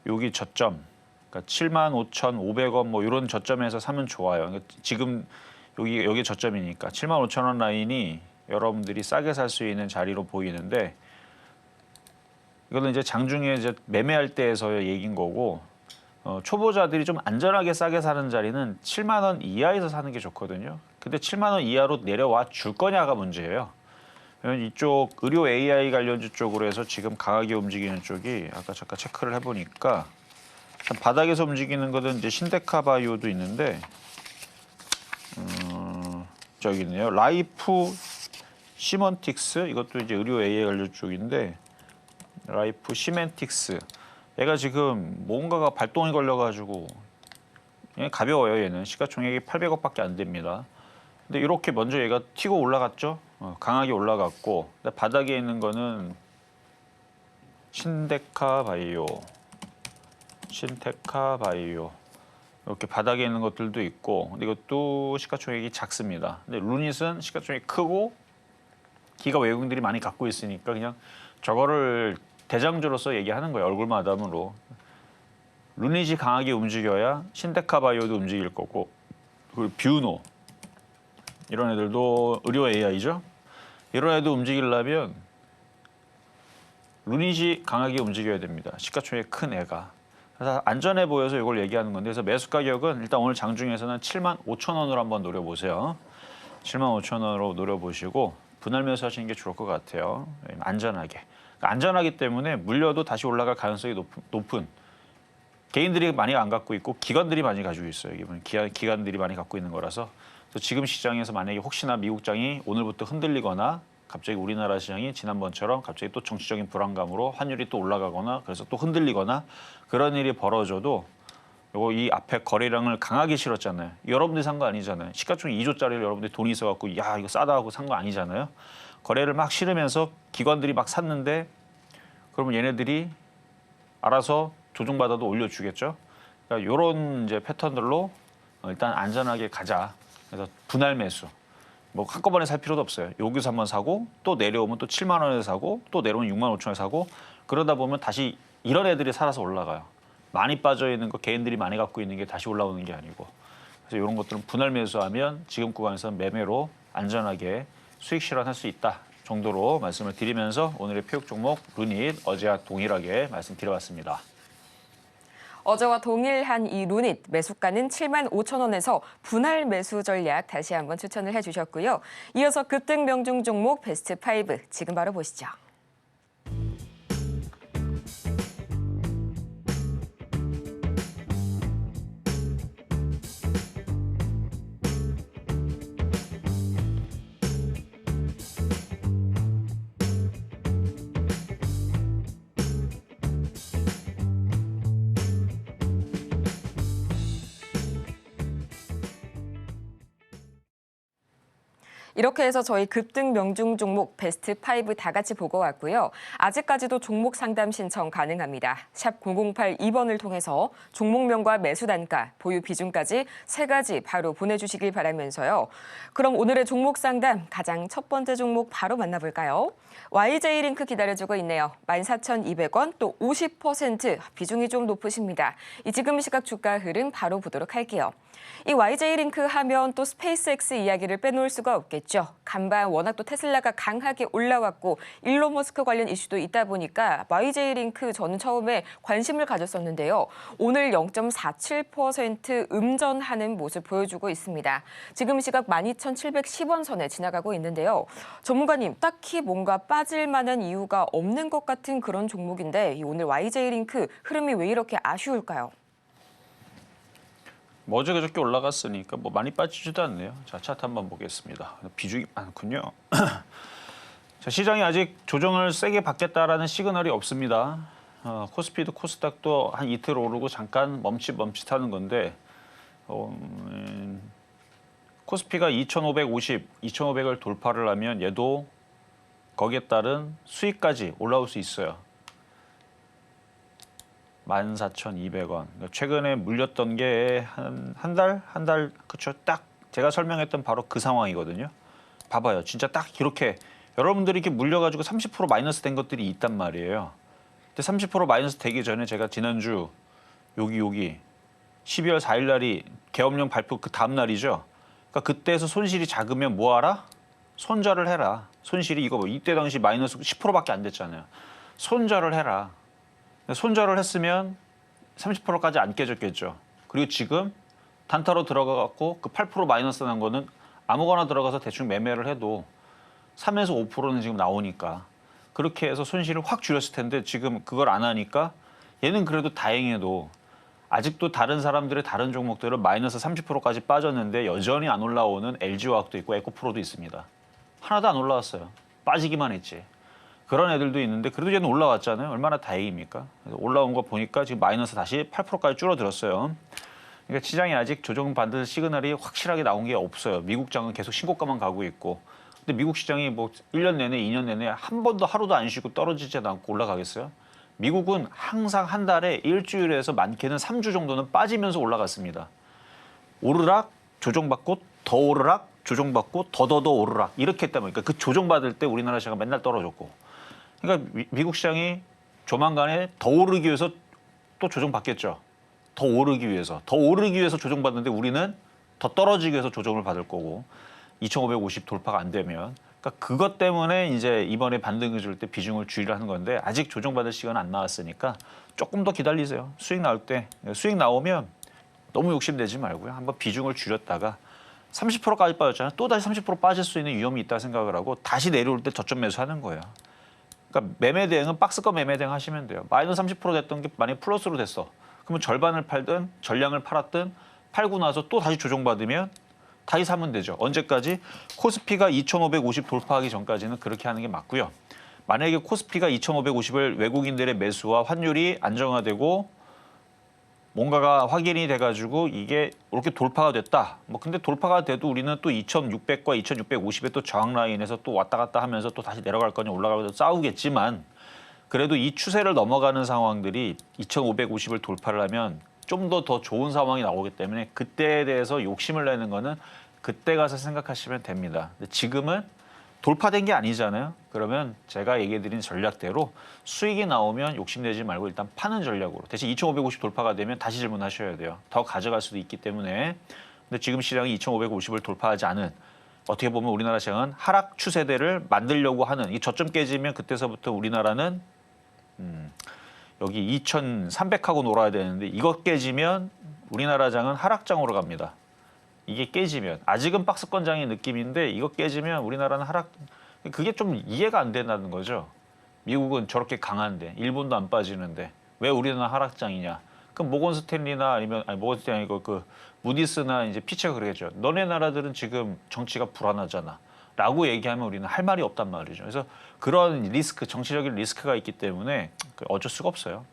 여기 저점, 그러니까 75,500원 뭐 이런 저점에서 사면 좋아요. 그러니까 지금 여기 저점이니까 75,000원 라인이 여러분들이 싸게 살 수 있는 자리로 보이는데, 이거는 이제 장중에 이제 매매할 때에서의 얘기인 거고, 초보자들이 좀 안전하게 싸게 사는 자리는 7만 원 이하에서 사는 게 좋거든요. 근데 7만 원 이하로 내려와 줄 거냐가 문제예요. 이쪽 의료 AI 관련주 쪽으로 해서 지금 강하게 움직이는 쪽이 아까 잠깐 체크를 해보니까 바닥에서 움직이는 거는 이제 신데카 바이오도 있는데, 저기 있네요. 라이프 시먼틱스, 이것도 이제 의료 AI 관련 쪽인데, 라이프 시멘틱스, 얘가 지금 뭔가가 발동이 걸려가지고 얘 가벼워요. 얘는 시가총액이 800억밖에 안 됩니다. 근데 이렇게 먼저 얘가 튀고 올라갔죠. 강하게 올라갔고, 근데 바닥에 있는 거는 신테카 바이오 이렇게 바닥에 있는 것들도 있고, 근데 이것도 시가총액이 작습니다. 근데 루닛은 시가총액이 크고 기가 외국인들이 많이 갖고 있으니까 그냥 저거를 대장주로서 얘기하는 거예요. 얼굴 마담으로. 루닛이 강하게 움직여야 신데카 바이오도 움직일 거고, 그리고 뷰노 이런 애들도 의료 AI죠. 이런 애도 움직이려면 루닛이 강하게 움직여야 됩니다. 시가총액 큰 애가. 그래서 안전해 보여서 이걸 얘기하는 건데, 그래서 매수 가격은 일단 오늘 장중에서는 75,000원으로 한번 노려보세요. 75,000원으로 노려보시고 분할 매수하시는 게 좋을 것 같아요. 안전하게. 그러니까 안전하기 때문에 물려도 다시 올라갈 가능성이 높은, 개인들이 많이 안 갖고 있고 기관들이 많이 가지고 있어요. 이게 기관들이 많이 갖고 있는 거라서. 그래서 지금 시장에서 만약에 혹시나 미국장이 오늘부터 흔들리거나 갑자기 우리나라 시장이 지난번처럼 갑자기 또 정치적인 불안감으로 환율이 또 올라가거나 그래서 또 흔들리거나 그런 일이 벌어져도, 요거 이 앞에 거래량을 강하게 실었잖아요. 여러분들이 산 거 아니잖아요. 시가총액 2조짜리를 여러분들이 돈이 있어갖고 야 이거 싸다 하고 산 거 아니잖아요. 거래를 막 실으면서 기관들이 막 샀는데, 그러면 얘네들이 알아서 조정받아도 올려주겠죠. 그러니까 이런 이제 패턴들로 일단 안전하게 가자. 그래서 분할 매수. 뭐 한꺼번에 살 필요도 없어요. 여기서 한번 사고 또 내려오면 또 7만 원에 사고 또 내려오면 6만 5천 원에 사고, 그러다 보면 다시 이런 애들이 살아서 올라가요. 많이 빠져 있는 거, 개인들이 많이 갖고 있는 게 다시 올라오는 게 아니고. 그래서 이런 것들은 분할 매수하면 지금 구간에서 매매로 안전하게 수익 실현할 수 있다 정도로 말씀을 드리면서 오늘의 표육 종목 루닛 어제와 동일하게 말씀드려봤습니다. 어제와 동일한 이 루닛 매수가는 75,000원에서 분할 매수 전략 다시 한번 추천을 해주셨고요. 이어서 급등 명중 종목 베스트 5 지금 바로 보시죠. 이렇게 해서 저희 급등 명중 종목 베스트 5 다 같이 보고 왔고요. 아직까지도 종목 상담 신청 가능합니다. 샵 0082번을 통해서 종목명과 매수 단가, 보유 비중까지 3가지 바로 보내주시길 바라면서요. 그럼 오늘의 종목 상담 가장 첫 번째 종목 바로 만나볼까요? YJ링크 기다려주고 있네요. 14,200원 또 50% 비중이 좀 높으십니다. 이 지금 시각 주가 흐름 바로 보도록 할게요. 이 YJ링크 하면 또 스페이스X 이야기를 빼놓을 수가 없겠죠. 간밤 워낙 또 테슬라가 강하게 올라왔고 일론 머스크 관련 이슈도 있다 보니까 YJ링크 저는 처음에 관심을 가졌었는데요. 오늘 0.47% 음전하는 모습 보여주고 있습니다. 지금 시각 12,710원 선에 지나가고 있는데요. 전문가님, 딱히 뭔가 빠질 만한 이유가 없는 것 같은 그런 종목인데 오늘 YJ링크 흐름이 왜 이렇게 아쉬울까요? 뭐 어제 그저께 올라갔으니까 뭐 많이 빠지지도 않네요. 자, 차트 한번 보겠습니다. 비중이 많군요. 자, 시장이 아직 조정을 세게 받겠다라는 시그널이 없습니다. 코스피도 코스닥도 한 이틀 오르고 잠깐 멈칫하는 건데, 코스피가 2,550, 2,500을 돌파를 하면 얘도 거기에 따른 수익까지 올라올 수 있어요. 14,200원. 그러니까 최근에 물렸던 게 한 달, 그쵸? 딱 제가 설명했던 바로 그 상황이거든요. 봐봐요. 진짜 딱 이렇게 여러분들이 이렇게 물려가지고 30% 마이너스 된 것들이 있단 말이에요. 근데 30% 마이너스 되기 전에 제가 지난주 여기 12월 4일 날이 계엄령 발표 그 다음 날이죠. 그러니까 그때에서 손실이 작으면 뭐 하라? 손절을 해라. 손실이 이거 뭐 이때 당시 마이너스 10%밖에 안 됐잖아요. 손절을 해라. 손절을 했으면 30%까지 안 깨졌겠죠. 그리고 지금 단타로 들어가갖고 그 8% 마이너스 난 거는 아무거나 들어가서 대충 매매를 해도 3에서 5%는 지금 나오니까 그렇게 해서 손실을 확 줄였을 텐데 지금 그걸 안 하니까 얘는 그래도 다행해도 아직도 다른 사람들의 다른 종목들은 마이너스 30%까지 빠졌는데 여전히 안 올라오는 LG화학도 있고 에코프로도 있습니다. 하나도 안 올라왔어요. 빠지기만 했지. 그런 애들도 있는데 그래도 얘는 올라왔잖아요. 얼마나 다행입니까? 그래서 올라온 거 보니까 지금 마이너스 다시 8%까지 줄어들었어요. 그러니까 시장이 아직 조정받을 시그널이 확실하게 나온 게 없어요. 미국 장은 계속 신고가만 가고 있고. 근데 미국 시장이 뭐 1년 내내, 2년 내내 한 번도 하루도 안 쉬고 떨어지지 않고 올라가겠어요? 미국은 항상 한 달에 일주일에서 많게는 3주 정도는 빠지면서 올라갔습니다. 오르락 조정받고 더 오르락 조정받고 더더더 오르락 이렇게 했단 말이니까 그 조정받을 때 우리나라 시장은 맨날 떨어졌고 그러니까 미국 시장이 조만간에 더 오르기 위해서 또 조정받겠죠. 더 오르기 위해서 조정받는데 우리는 더 떨어지기 위해서 조정을 받을 거고 2,550 돌파가 안 되면 그러니까 그것 때문에 이제 이번에 반등을 줄 때 비중을 줄이려 하는 건데 아직 조정받을 시간은 안 나왔으니까 조금 더 기다리세요. 수익 나올 때 수익 나오면 너무 욕심내지 말고요. 한번 비중을 줄였다가 30%까지 빠졌잖아요. 또 다시 30% 빠질 수 있는 위험이 있다 생각을 하고 다시 내려올 때 저점 매수하는 거예요. 그러니까 매매 대응은 박스권 매매 대응 하시면 돼요. 마이너스 30% 됐던 게 만약에 플러스로 됐어. 그러면 절반을 팔든 전량을 팔았든 팔고 나서 또 다시 조정받으면 다시 사면 되죠. 언제까지? 코스피가 2,550 돌파하기 전까지는 그렇게 하는 게 맞고요. 만약에 코스피가 2,550을 외국인들의 매수와 환율이 안정화되고 뭔가가 확인이 돼가지고 이게 이렇게 돌파가 됐다. 뭐 근데 돌파가 돼도 우리는 또 2,600과 2,650의 또 저항 라인에서 또 왔다 갔다 하면서 또 다시 내려갈 거냐 올라갈 거냐 싸우겠지만 그래도 이 추세를 넘어가는 상황들이 2,550을 돌파를 하면 좀 더 좋은 상황이 나오기 때문에 그때에 대해서 욕심을 내는 거는 그때 가서 생각하시면 됩니다. 근데 지금은 돌파된 게 아니잖아요. 그러면 제가 얘기해드린 전략대로 수익이 나오면 욕심내지 말고 일단 파는 전략으로. 대신 2,550 돌파가 되면 다시 질문하셔야 돼요. 더 가져갈 수도 있기 때문에. 근데 지금 시장이 2,550을 돌파하지 않은 어떻게 보면 우리나라 시장은 하락 추세대를 만들려고 하는 이 저점 깨지면 그때서부터 우리나라는 여기 2,300하고 놀아야 되는데 이거 깨지면 우리나라 장은 하락장으로 갑니다. 이게 깨지면 아직은 박스권장의 느낌인데 이거 깨지면 우리나라는 하락 그게 좀 이해가 안 된다는 거죠. 미국은 저렇게 강한데 일본도 안 빠지는데 왜 우리는 하락장이냐? 그럼 모건 스탠리나 아니면 모건 스탠리 아니고 그 무디스나 이제 피처가 그러겠죠. 너네 나라들은 지금 정치가 불안하잖아. 라고 얘기하면 우리는 할 말이 없단 말이죠. 그래서 그런 리스크, 정치적인 리스크가 있기 때문에 어쩔 수가 없어요.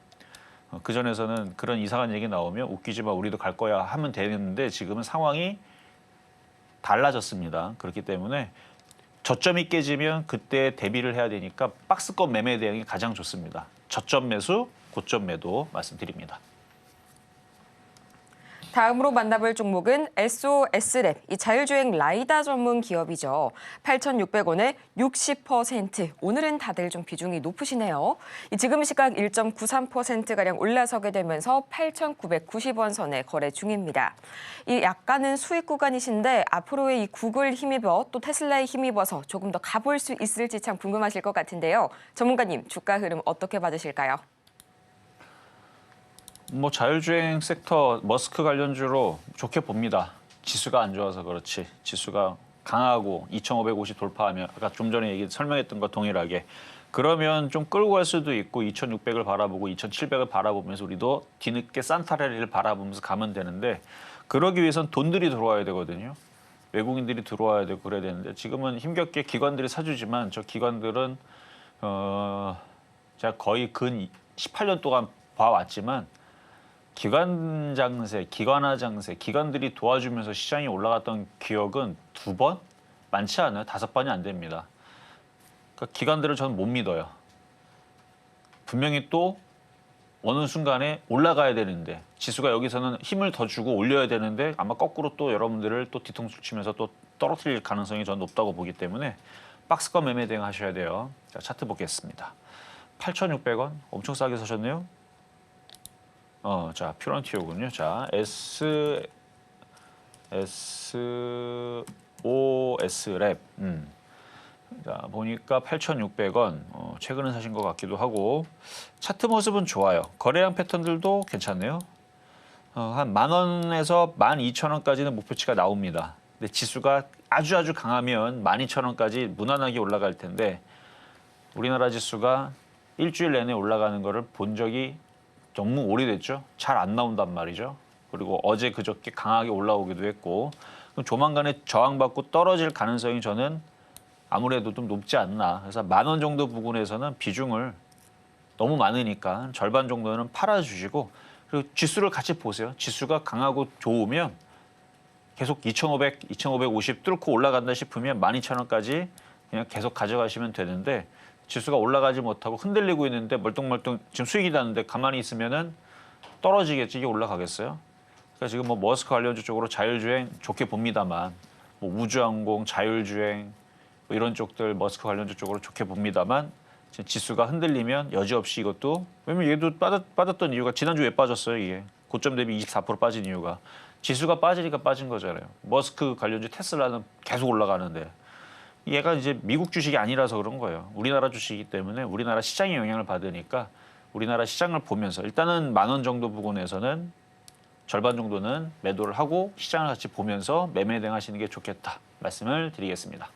그전에서는 그런 이상한 얘기 나오면 웃기지 마 우리도 갈 거야 하면 되는데 지금은 상황이 달라졌습니다. 그렇기 때문에 저점이 깨지면 그때 대비를 해야 되니까 박스권 매매 대응이 가장 좋습니다. 저점 매수, 고점 매도 말씀드립니다. 다음으로 만나볼 종목은 SOS랩, 이 자율주행 라이다 전문 기업이죠. 8,600원에 60%. 오늘은 다들 좀 비중이 높으시네요. 지금 시각 1.93%가량 올라서게 되면서 8,990원 선에 거래 중입니다. 이 약간은 수익 구간이신데 앞으로의 이 구글 힘입어 또 테슬라에 힘입어서 조금 더 가볼 수 있을지 참 궁금하실 것 같은데요. 전문가님, 주가 흐름 어떻게 봐주실까요? 뭐 자율주행 섹터 머스크 관련주로 좋게 봅니다. 지수가 안 좋아서 그렇지. 지수가 강하고 2,550 돌파하면 아까 좀 전에 설명했던 것 동일하게 그러면 좀 끌고 갈 수도 있고 2,600을 바라보고 2,700을 바라보면서 우리도 뒤늦게 산타레리를 바라보면서 가면 되는데 그러기 위해선 돈들이 들어와야 되거든요. 외국인들이 들어와야 되고 그래야 되는데 지금은 힘겹게 기관들이 사주지만 저 기관들은 제가 거의 근 18년 동안 봐왔지만 기관 장세, 기관화 장세, 기관들이 도와주면서 시장이 올라갔던 기억은 2번? 많지 않아요. 5번이 안 됩니다. 그러니까 기관들을 저는 못 믿어요. 분명히 또 어느 순간에 올라가야 되는데 지수가 여기서는 힘을 더 주고 올려야 되는데 아마 거꾸로 또 여러분들을 또 뒤통수 치면서 또 떨어뜨릴 가능성이 저는 높다고 보기 때문에 박스권 매매 대응하셔야 돼요. 자, 차트 보겠습니다. 8,600원 엄청 싸게 사셨네요. 자, 퓨런티오군요. 자, SOS 랩. 자, 보니까 8,600원. 최근에 사신 것 같기도 하고 차트 모습은 좋아요. 거래량 패턴들도 괜찮네요. 한 10,000원에서 12,000원까지는 목표치가 나옵니다. 근데 지수가 아주 강하면 12,000원까지 무난하게 올라갈 텐데 우리나라 지수가 일주일 내내 올라가는 거를 본 적이 너무 오래됐죠. 잘 안 나온단 말이죠. 그리고 어제 그저께 강하게 올라오기도 했고 그럼 조만간에 저항받고 떨어질 가능성이 저는 아무래도 좀 높지 않나. 그래서 10,000원 정도 부근에서는 비중을 너무 많으니까 절반 정도는 팔아주시고 그리고 지수를 같이 보세요. 지수가 강하고 좋으면 계속 2,500, 2,550 뚫고 올라간다 싶으면 12,000원까지 그냥 계속 가져가시면 되는데 지수가 올라가지 못하고 흔들리고 있는데 멀뚱멀뚱 지금 수익이 나는데 가만히 있으면은 떨어지겠지. 이게 올라가겠어요? 그러니까 지금 뭐 머스크 관련주 쪽으로 자율주행 좋게 봅니다만 뭐 우주항공, 자율주행 뭐 이런 쪽들 머스크 관련주 쪽으로 좋게 봅니다만 지수가 흔들리면 여지없이 이것도 왜냐면 얘도 빠졌던 이유가 지난주에 빠졌어요. 이게 고점 대비 24% 빠진 이유가 지수가 빠지니까 빠진 거잖아요. 머스크 관련주 테슬라는 계속 올라가는데 얘가 이제 미국 주식이 아니라서 그런 거예요. 우리나라 주식이기 때문에 우리나라 시장의 영향을 받으니까 우리나라 시장을 보면서 일단은 10,000원 정도 부근에서는 절반 정도는 매도를 하고 시장을 같이 보면서 매매 대응하시는 게 좋겠다 말씀을 드리겠습니다.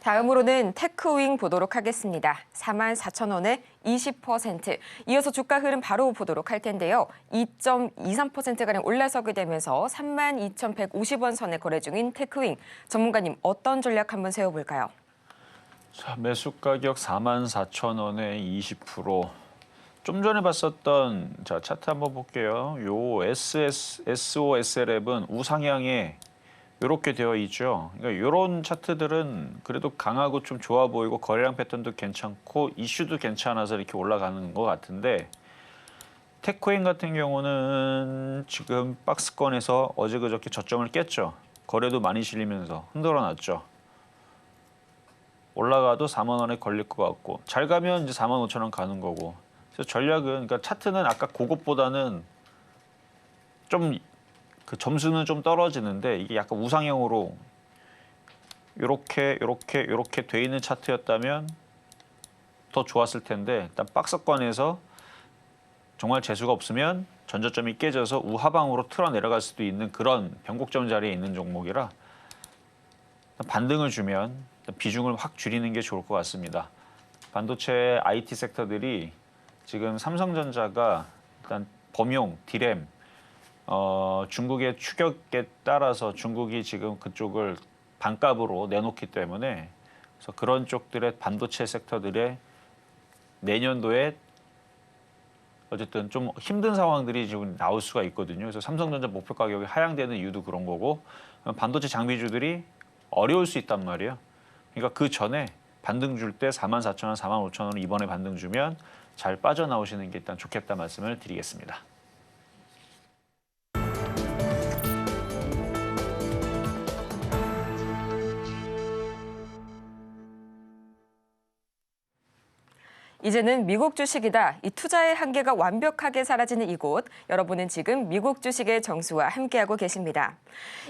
다음으로는 테크윙 보도록 하겠습니다. 44,000원에 20%. 이어서 주가 흐름 바로 보도록 할 텐데요. 2.23%가량 올라서게 되면서 32,150원 선에 거래 중인 테크윙. 전문가님 어떤 전략 한번 세워볼까요? 자, 매수 가격 44,000원에 20%. 좀 전에 봤었던 자 차트 한번 볼게요. 요 SOSL앱은 우상향에 이렇게 되어 있죠. 그러니까 이런 차트들은 그래도 강하고 좀 좋아 보이고 거래량 패턴도 괜찮고 이슈도 괜찮아서 이렇게 올라가는 것 같은데 테크윙 같은 경우는 지금 박스권에서 어제 그저께 저점을 깼죠. 거래도 많이 실리면서 흔들어 놨죠. 올라가도 40,000원에 걸릴 것 같고 잘 가면 이제 45,000원 가는 거고. 그래서 전략은 그러니까 차트는 아까 그것보다는 좀 그 점수는 좀 떨어지는데 이게 약간 우상향으로 이렇게 돼 있는 차트였다면 더 좋았을 텐데 일단 박스권에서 정말 재수가 없으면 전저점이 깨져서 우하방으로 틀어 내려갈 수도 있는 그런 변곡점 자리에 있는 종목이라 반등을 주면 비중을 확 줄이는 게 좋을 것 같습니다. 반도체 IT 섹터들이 지금 삼성전자가 일단 범용, 디램 중국의 추격에 따라서 중국이 지금 그쪽을 반값으로 내놓기 때문에 그래서 그런 쪽들의 반도체 섹터들의 내년도에 어쨌든 좀 힘든 상황들이 지금 나올 수가 있거든요. 그래서 삼성전자 목표 가격이 하향되는 이유도 그런 거고 반도체 장비주들이 어려울 수 있단 말이에요. 그러니까 그 전에 반등 줄 때 44,000원, 45,000원 이번에 반등 주면 잘 빠져나오시는 게 일단 좋겠다 말씀을 드리겠습니다. 이제는 미국 주식이다. 이 투자의 한계가 완벽하게 사라지는 이곳. 여러분은 지금 미국 주식의 정수와 함께하고 계십니다.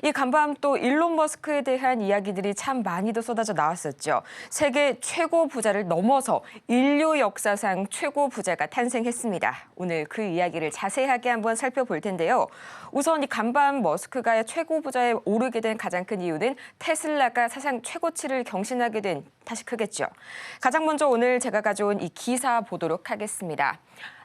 이 간밤 또 일론 머스크에 대한 이야기들이 참 많이도 쏟아져 나왔었죠. 세계 최고 부자를 넘어서 인류 역사상 최고 부자가 탄생했습니다. 오늘 그 이야기를 자세하게 한번 살펴볼 텐데요. 우선 이 간밤 머스크가 최고 부자에 오르게 된 가장 큰 이유는 테슬라가 사상 최고치를 경신하게 된 탓이 크겠죠. 가장 먼저 오늘 제가 가져온 이 기사 보도록 하겠습니다.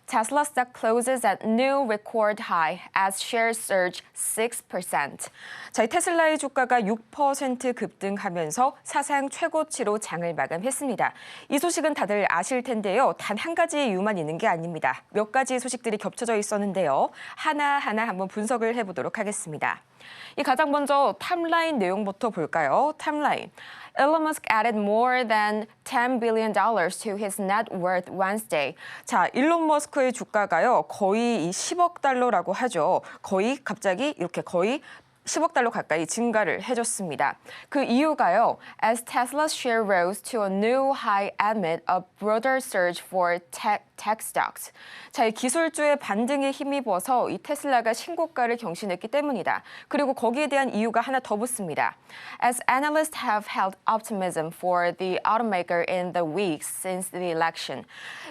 Tesla stock closes at new record high as shares surge 6%. 자, 이 테슬라의 주가가 6% 급등하면서 사상 최고치로 장을 마감했습니다. 이 소식은 다들 아실 텐데요. 단 한 가지 이유만 있는 게 아닙니다. 몇 가지 소식들이 겹쳐져 있었는데요. 하나하나 한번 분석을 해보도록 하겠습니다. 이 가장 먼저 탑라인 내용부터 볼까요? 탑라인. Elon Musk added more than $10 billion to his net worth Wednesday. 자, 일론 머스크의 주가가요. 거의 이 10억 달러라고 하죠. 갑자기 이렇게 거의 10억 달러 가까이 증가를 해줬습니다. 그 이유가요. As Tesla's share rose to a new high amid a broader surge for tech stocks. 자, 이 기술주의 반등에 힘입어서 이 테슬라가 신고가를 경신했기 때문이다. 그리고 거기에 대한 이유가 하나 더 붙습니다. As analysts have held optimism for the automaker in the weeks since the election.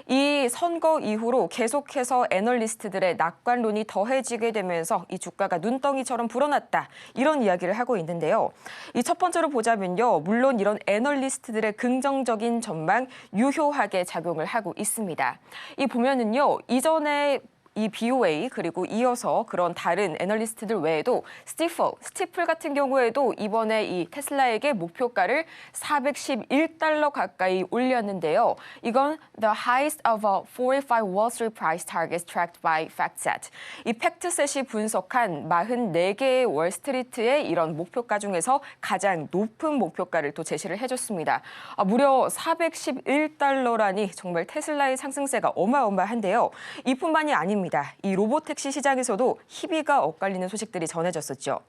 이 선거 이후로 계속해서 애널리스트들의 낙관론이 더해지게 되면서 이 주가가 눈덩이처럼 불어났다. 이런 이야기를 하고 있는데요. 이 첫 번째로 보자면요. 물론 이런 애널리스트들의 긍정적인 전망 유효하게 작용을 하고 있습니다. 이 보면은요. 이전에 이 BOA 그리고 이어서 그런 다른 애널리스트들 외에도 스티플 같은 경우에도 이번에 이 테슬라에게 목표가를 411달러 가까이 올렸는데요. 이건 the highest of a 45 Wall Street price targets tracked by FactSet. 이 팩트셋이 분석한 44개의 월스트리트의 이런 목표가 중에서 가장 높은 목표가를 또 제시를 해줬습니다. 무려 411달러라니 정말 테슬라의 상승세가 어마어마한데요. 이뿐만이 아닙니다. 이 로보택시 시장에서도 희비가 엇갈리는 소식들이 전해졌었죠.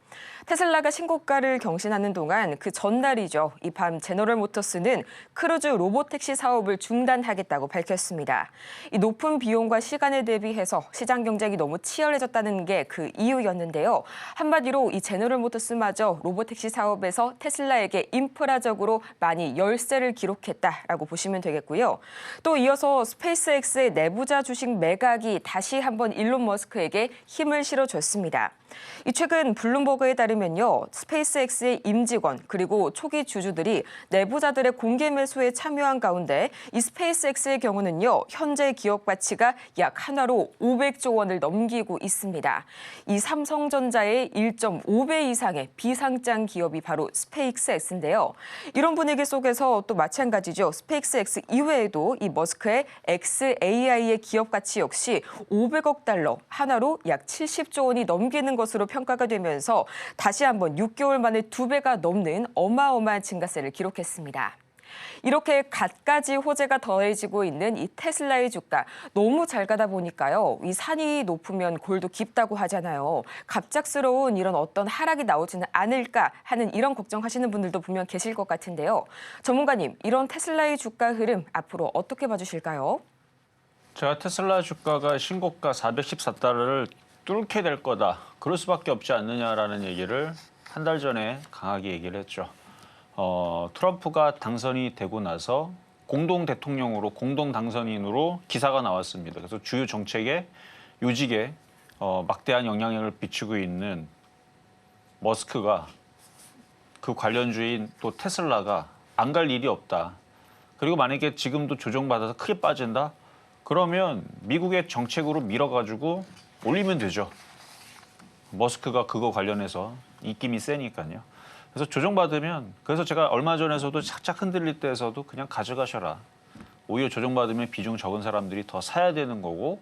테슬라가 신고가를 경신하는 동안 그 전날이죠. 이 밤 제너럴 모터스는 크루즈 로보택시 사업을 중단하겠다고 밝혔습니다. 이 높은 비용과 시간에 대비해서 시장 경쟁이 너무 치열해졌다는 게 그 이유였는데요. 한마디로 이 제너럴 모터스마저 로보택시 사업에서 테슬라에게 인프라적으로 많이 열세를 기록했다라고 보시면 되겠고요. 또 이어서 스페이스X의 내부자 주식 매각이 다시 한번 일론 머스크에게 힘을 실어줬습니다. 이 최근 블룸버그에 따르면요. 스페이스X의 임직원 그리고 초기 주주들이 내부자들의 공개 매수에 참여한 가운데 이 스페이스X의 경우는요. 현재 기업 가치가 약 하나로 500조 원을 넘기고 있습니다. 이 삼성전자의 1.5배 이상의 비상장 기업이 바로 스페이스X인데요. 이런 분위기 속에서 또 마찬가지죠. 스페이스X 이외에도 이 머스크의 XAI의 기업 가치 역시 500억 달러, 하나로 약 70조 원이 넘기는 것으로 평가가 되면서 다시 한번 6개월 만에 2배가 넘는 어마어마한 증가세를 기록했습니다. 이렇게 갖가지 호재가 더해지고 있는 이 테슬라의 주가 너무 잘 가다 보니까요. 이 산이 높으면 골도 깊다고 하잖아요. 갑작스러운 이런 어떤 하락이 나오지는 않을까 하는 이런 걱정하시는 분들도 분명 계실 것 같은데요. 전문가님, 이런 테슬라의 주가 흐름 앞으로 어떻게 봐주실까요? 제가 테슬라 주가가 신고가 414달러를 뚫게 될 거다. 그럴 수밖에 없지 않느냐라는 얘기를 한 달 전에 강하게 얘기를 했죠. 트럼프가 당선이 되고 나서 공동 대통령으로 공동 당선인으로 기사가 나왔습니다. 그래서 주요 정책에 요직에 막대한 영향력을 비추고 있는 머스크가 그 관련주인 또 테슬라가 안 갈 일이 없다. 그리고 만약에 지금도 조정받아서 크게 빠진다? 그러면 미국의 정책으로 밀어가지고 올리면 되죠. 머스크가 그거 관련해서 입김이 세니까요. 그래서 조정받으면, 그래서 제가 얼마 전에서도 살짝 흔들릴 때에서도 그냥 가져가셔라. 오히려 조정받으면 비중 적은 사람들이 더 사야 되는 거고,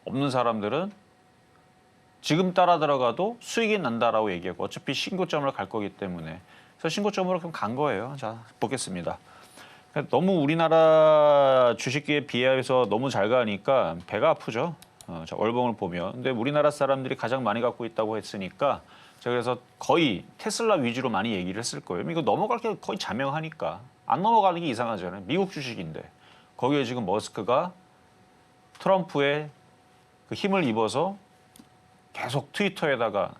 없는 사람들은 지금 따라 들어가도 수익이 난다라고 얘기하고, 어차피 신고점을 갈 거기 때문에. 그래서 신고점으로 그럼 간 거예요. 자, 보겠습니다. 너무 우리나라 주식에 비해서 너무 잘 가니까 배가 아프죠. 월봉을 보면. 근데 우리나라 사람들이 가장 많이 갖고 있다고 했으니까 제가 그래서 거의 테슬라 위주로 많이 얘기를 했을 거예요. 이거 넘어갈 게 거의 자명하니까. 안 넘어가는 게 이상하잖아요. 미국 주식인데. 거기에 지금 머스크가 트럼프의 그 힘을 입어서 계속 트위터에다가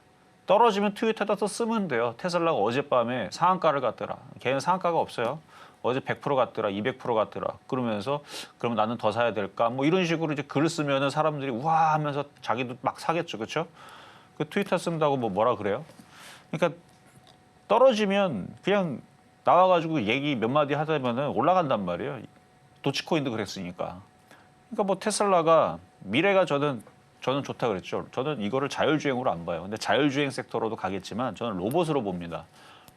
떨어지면 트위터에다 또 쓰면 돼요. 테슬라가 어젯밤에 상한가를 갔더라. 걔는 상한가가 없어요. 어제 100% 갔더라, 200% 갔더라. 그러면서 그러면 나는 더 사야 될까? 뭐 이런 식으로 이제 글을 쓰면은 사람들이 우와 하면서 자기도 막 사겠죠, 그렇죠? 그 트위터 쓴다고 뭐라 그래요? 그러니까 떨어지면 그냥 나와가지고 얘기 몇 마디 하다면은 올라간단 말이에요. 도치코인도 그랬으니까. 그러니까 뭐 테슬라가 미래가 저는 좋다 그랬죠. 저는 이거를 자율주행으로 안 봐요. 근데 자율주행 섹터로도 가겠지만 저는 로봇으로 봅니다.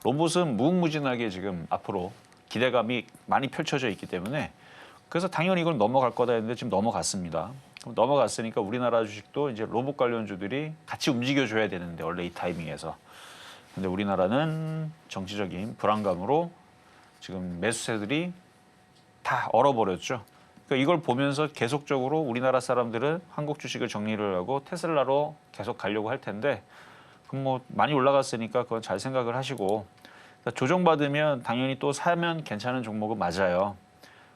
로봇은 무궁무진하게 지금 앞으로 기대감이 많이 펼쳐져 있기 때문에 그래서 당연히 이걸 넘어갈 거다 했는데 지금 넘어갔습니다. 넘어갔으니까 우리나라 주식도 이제 로봇 관련주들이 같이 움직여줘야 되는데 원래 이 타이밍에서 근데 우리나라는 정치적인 불안감으로 지금 매수세들이 다 얼어버렸죠. 그러니까 이걸 보면서 계속적으로 우리나라 사람들은 한국 주식을 정리를 하고 테슬라로 계속 가려고 할 텐데 그럼 뭐 많이 올라갔으니까 그건 잘 생각을 하시고 그러니까 조정받으면 당연히 또 사면 괜찮은 종목은 맞아요.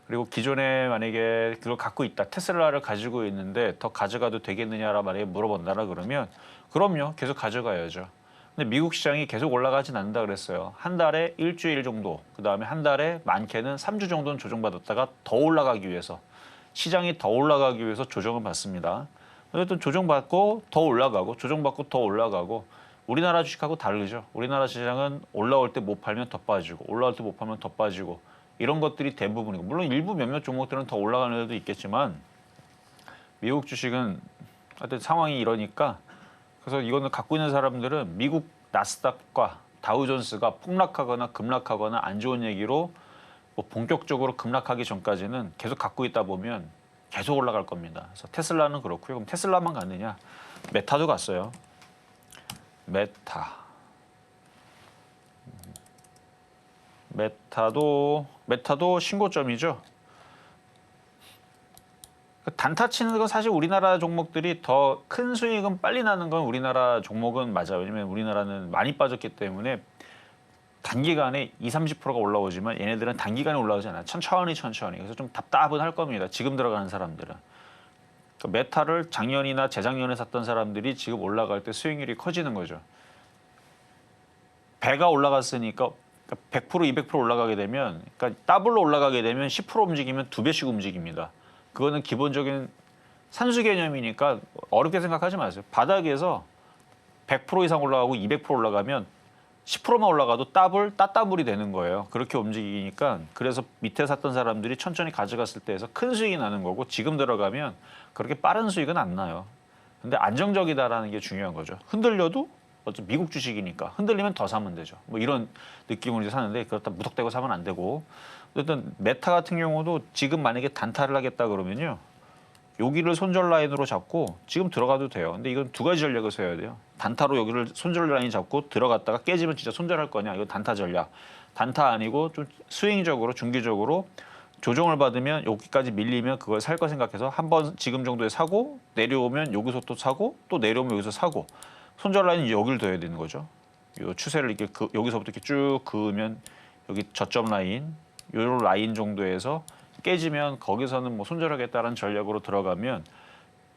그리고 기존에 만약에 그걸 갖고 있다, 테슬라를 가지고 있는데 더 가져가도 되겠느냐라 만약에 물어본다라 그러면 그럼요, 계속 가져가야죠. 근데 미국 시장이 계속 올라가진 않는다 그랬어요. 한 달에 일주일 정도, 그다음에 한 달에 많게는 3주 정도는 조정받았다가 더 올라가기 위해서 시장이 더 올라가기 위해서 조정을 받습니다. 어쨌든 조정받고 더 올라가고 조정받고 더 올라가고 우리나라 주식하고 다르죠. 우리나라 시장은 올라올 때 못 팔면 더 빠지고 올라올 때 못 팔면 더 빠지고 이런 것들이 대부분이고 물론 일부 몇몇 종목들은 더 올라가는 데도 있겠지만 미국 주식은 하여튼 상황이 이러니까 그래서 이거는 갖고 있는 사람들은 미국 나스닥과 다우존스가 폭락하거나 급락하거나 안 좋은 얘기로 뭐 본격적으로 급락하기 전까지는 계속 갖고 있다 보면 계속 올라갈 겁니다. 그래서 테슬라는 그렇고요. 그럼 테슬라만 갔느냐? 메타도 갔어요. 메타도 신고점이죠. 단타 치는 건 사실 우리나라 종목들이 더 큰 수익은 빨리 나는 건 우리나라 종목은 맞아요. 왜냐면 우리나라는 많이 빠졌기 때문에 단기간에 20-30%가 올라오지만 얘네들은 단기간에 올라오지 않아요. 천천히. 그래서 좀 답답은 할 겁니다. 지금 들어가는 사람들은. 그러니까 메타를 작년이나 재작년에 샀던 사람들이 지금 올라갈 때 수익률이 커지는 거죠. 배가 올라갔으니까 100%, 200% 올라가게 되면 그러니까 더블로 올라가게 되면 10% 움직이면 2배씩 움직입니다. 그거는 기본적인 산수 개념이니까 어렵게 생각하지 마세요. 바닥에서 100% 이상 올라가고 200% 올라가면 10%만 올라가도 따따블이 되는 거예요. 그렇게 움직이니까 그래서 밑에 샀던 사람들이 천천히 가져갔을 때에서 큰 수익이 나는 거고 지금 들어가면 그렇게 빠른 수익은 안 나요. 근데 안정적이다라는 게 중요한 거죠. 흔들려도 어차피 미국 주식이니까 흔들리면 더 사면 되죠. 뭐 이런 느낌으로 이제 사는데 그렇다 무턱대고 사면 안 되고 어쨌든 메타 같은 경우도 지금 만약에 단타를 하겠다 그러면요. 여기를 손절 라인으로 잡고 지금 들어가도 돼요. 근데 이건 두 가지 전략을 써야 돼요. 단타로 여기를 손절 라인 잡고 들어갔다가 깨지면 진짜 손절할 거냐. 이건 단타 전략. 단타 아니고 좀 스윙적으로 중기적으로 조정을 받으면 여기까지 밀리면 그걸 살 거 생각해서 한번 지금 정도에 사고 내려오면 여기서 또 사고 또 내려오면 여기서 사고 손절 라인은 여기를 둬야 되는 거죠. 요 추세를 이렇게 여기서부터 이렇게 쭉 그으면 여기 저점 라인 요 라인 정도에서 깨지면 거기서는 뭐 손절하겠다는 전략으로 들어가면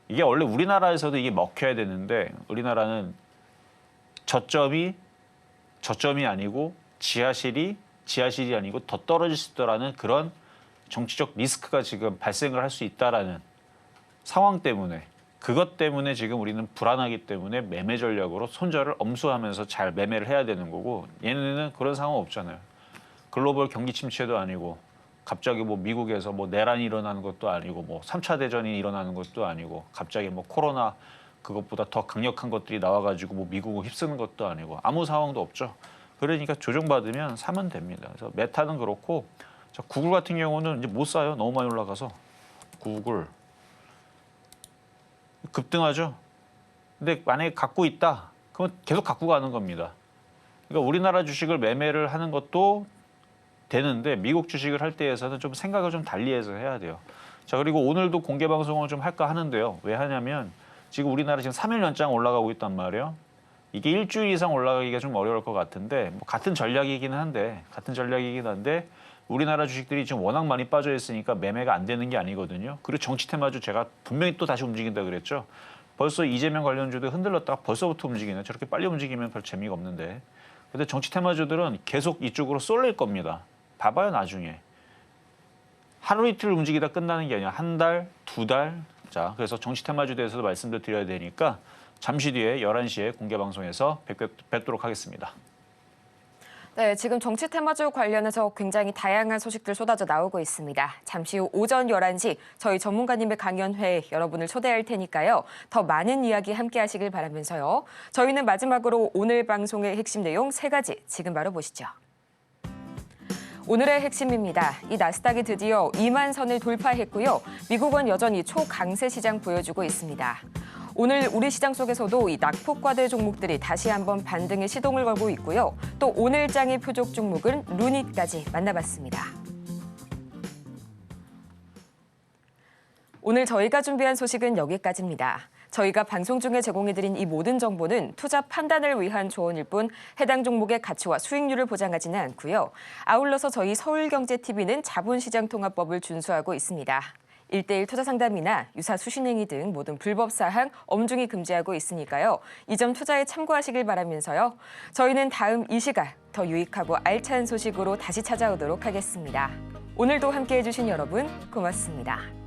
이게 원래 우리나라에서도 이게 먹혀야 되는데 우리나라는 저점이 아니고 지하실이 아니고 더 떨어질 수 있다라는 그런 정치적 리스크가 지금 발생을 할 수 있다라는 상황 때문에 그것 때문에 지금 우리는 불안하기 때문에 매매 전략으로 손절을 엄수하면서 잘 매매를 해야 되는 거고 얘네는 그런 상황 없잖아요. 글로벌 경기 침체도 아니고 갑자기 뭐 미국에서 뭐 내란이 일어나는 것도 아니고 뭐 3차 대전이 일어나는 것도 아니고 갑자기 뭐 코로나 그것보다 더 강력한 것들이 나와가지고 뭐 미국을 휩쓰는 것도 아니고 아무 상황도 없죠. 그러니까 조정받으면 사면 됩니다. 그래서 메타는 그렇고 자, 구글 같은 경우는 이제 못 사요. 너무 많이 올라가서 구글 급등하죠. 근데 만약에 갖고 있다, 그러면 계속 갖고 가는 겁니다. 그러니까 우리나라 주식을 매매를 하는 것도 되는데 미국 주식을 할 때에서는 좀 생각을 좀 달리해서 해야 돼요. 자 그리고 오늘도 공개 방송을 좀 할까 하는데요. 왜 하냐면 지금 우리나라 지금 3일 연장 올라가고 있단 말이에요. 이게 일주일 이상 올라가기가 좀 어려울 것 같은데 뭐 같은 전략이긴 한데 우리나라 주식들이 지금 워낙 많이 빠져 있으니까 매매가 안 되는 게 아니거든요. 그리고 정치 테마주 제가 분명히 또 다시 움직인다 그랬죠. 벌써 이재명 관련주도 흔들렸다가 벌써부터 움직이네. 저렇게 빨리 움직이면 별 재미가 없는데. 근데 정치 테마주들은 계속 이쪽으로 쏠릴 겁니다. 봐봐요 나중에. 하루 이틀 움직이다 끝나는 게 아니라 한 달, 두 달. 자 그래서 정치 테마주에 대해서도 말씀을 드려야 되니까 잠시 뒤에 11시에 공개 방송에서 뵙도록 하겠습니다. 네, 지금 정치 테마주 관련해서 굉장히 다양한 소식들 쏟아져 나오고 있습니다. 잠시 후 오전 11시 저희 전문가님의 강연회에 여러분을 초대할 테니까요. 더 많은 이야기 함께 하시길 바라면서요. 저희는 마지막으로 오늘 방송의 핵심 내용 3가지 지금 바로 보시죠. 오늘의 핵심입니다. 이 나스닥이 드디어 2만 선을 돌파했고요. 미국은 여전히 초강세 시장 보여주고 있습니다. 오늘 우리 시장 속에서도 이 낙폭과대 종목들이 다시 한번 반등의 시동을 걸고 있고요. 또 오늘 장의 표적 종목은 루닛까지 만나봤습니다. 오늘 저희가 준비한 소식은 여기까지입니다. 저희가 방송 중에 제공해드린 이 모든 정보는 투자 판단을 위한 조언일 뿐 해당 종목의 가치와 수익률을 보장하지는 않고요. 아울러서 저희 서울경제TV는 자본시장통합법을 준수하고 있습니다. 1:1 투자 상담이나 유사 수신행위 등 모든 불법 사항 엄중히 금지하고 있으니까요. 이 점 투자에 참고하시길 바라면서요. 저희는 다음 이 시각 더 유익하고 알찬 소식으로 다시 찾아오도록 하겠습니다. 오늘도 함께해 주신 여러분 고맙습니다.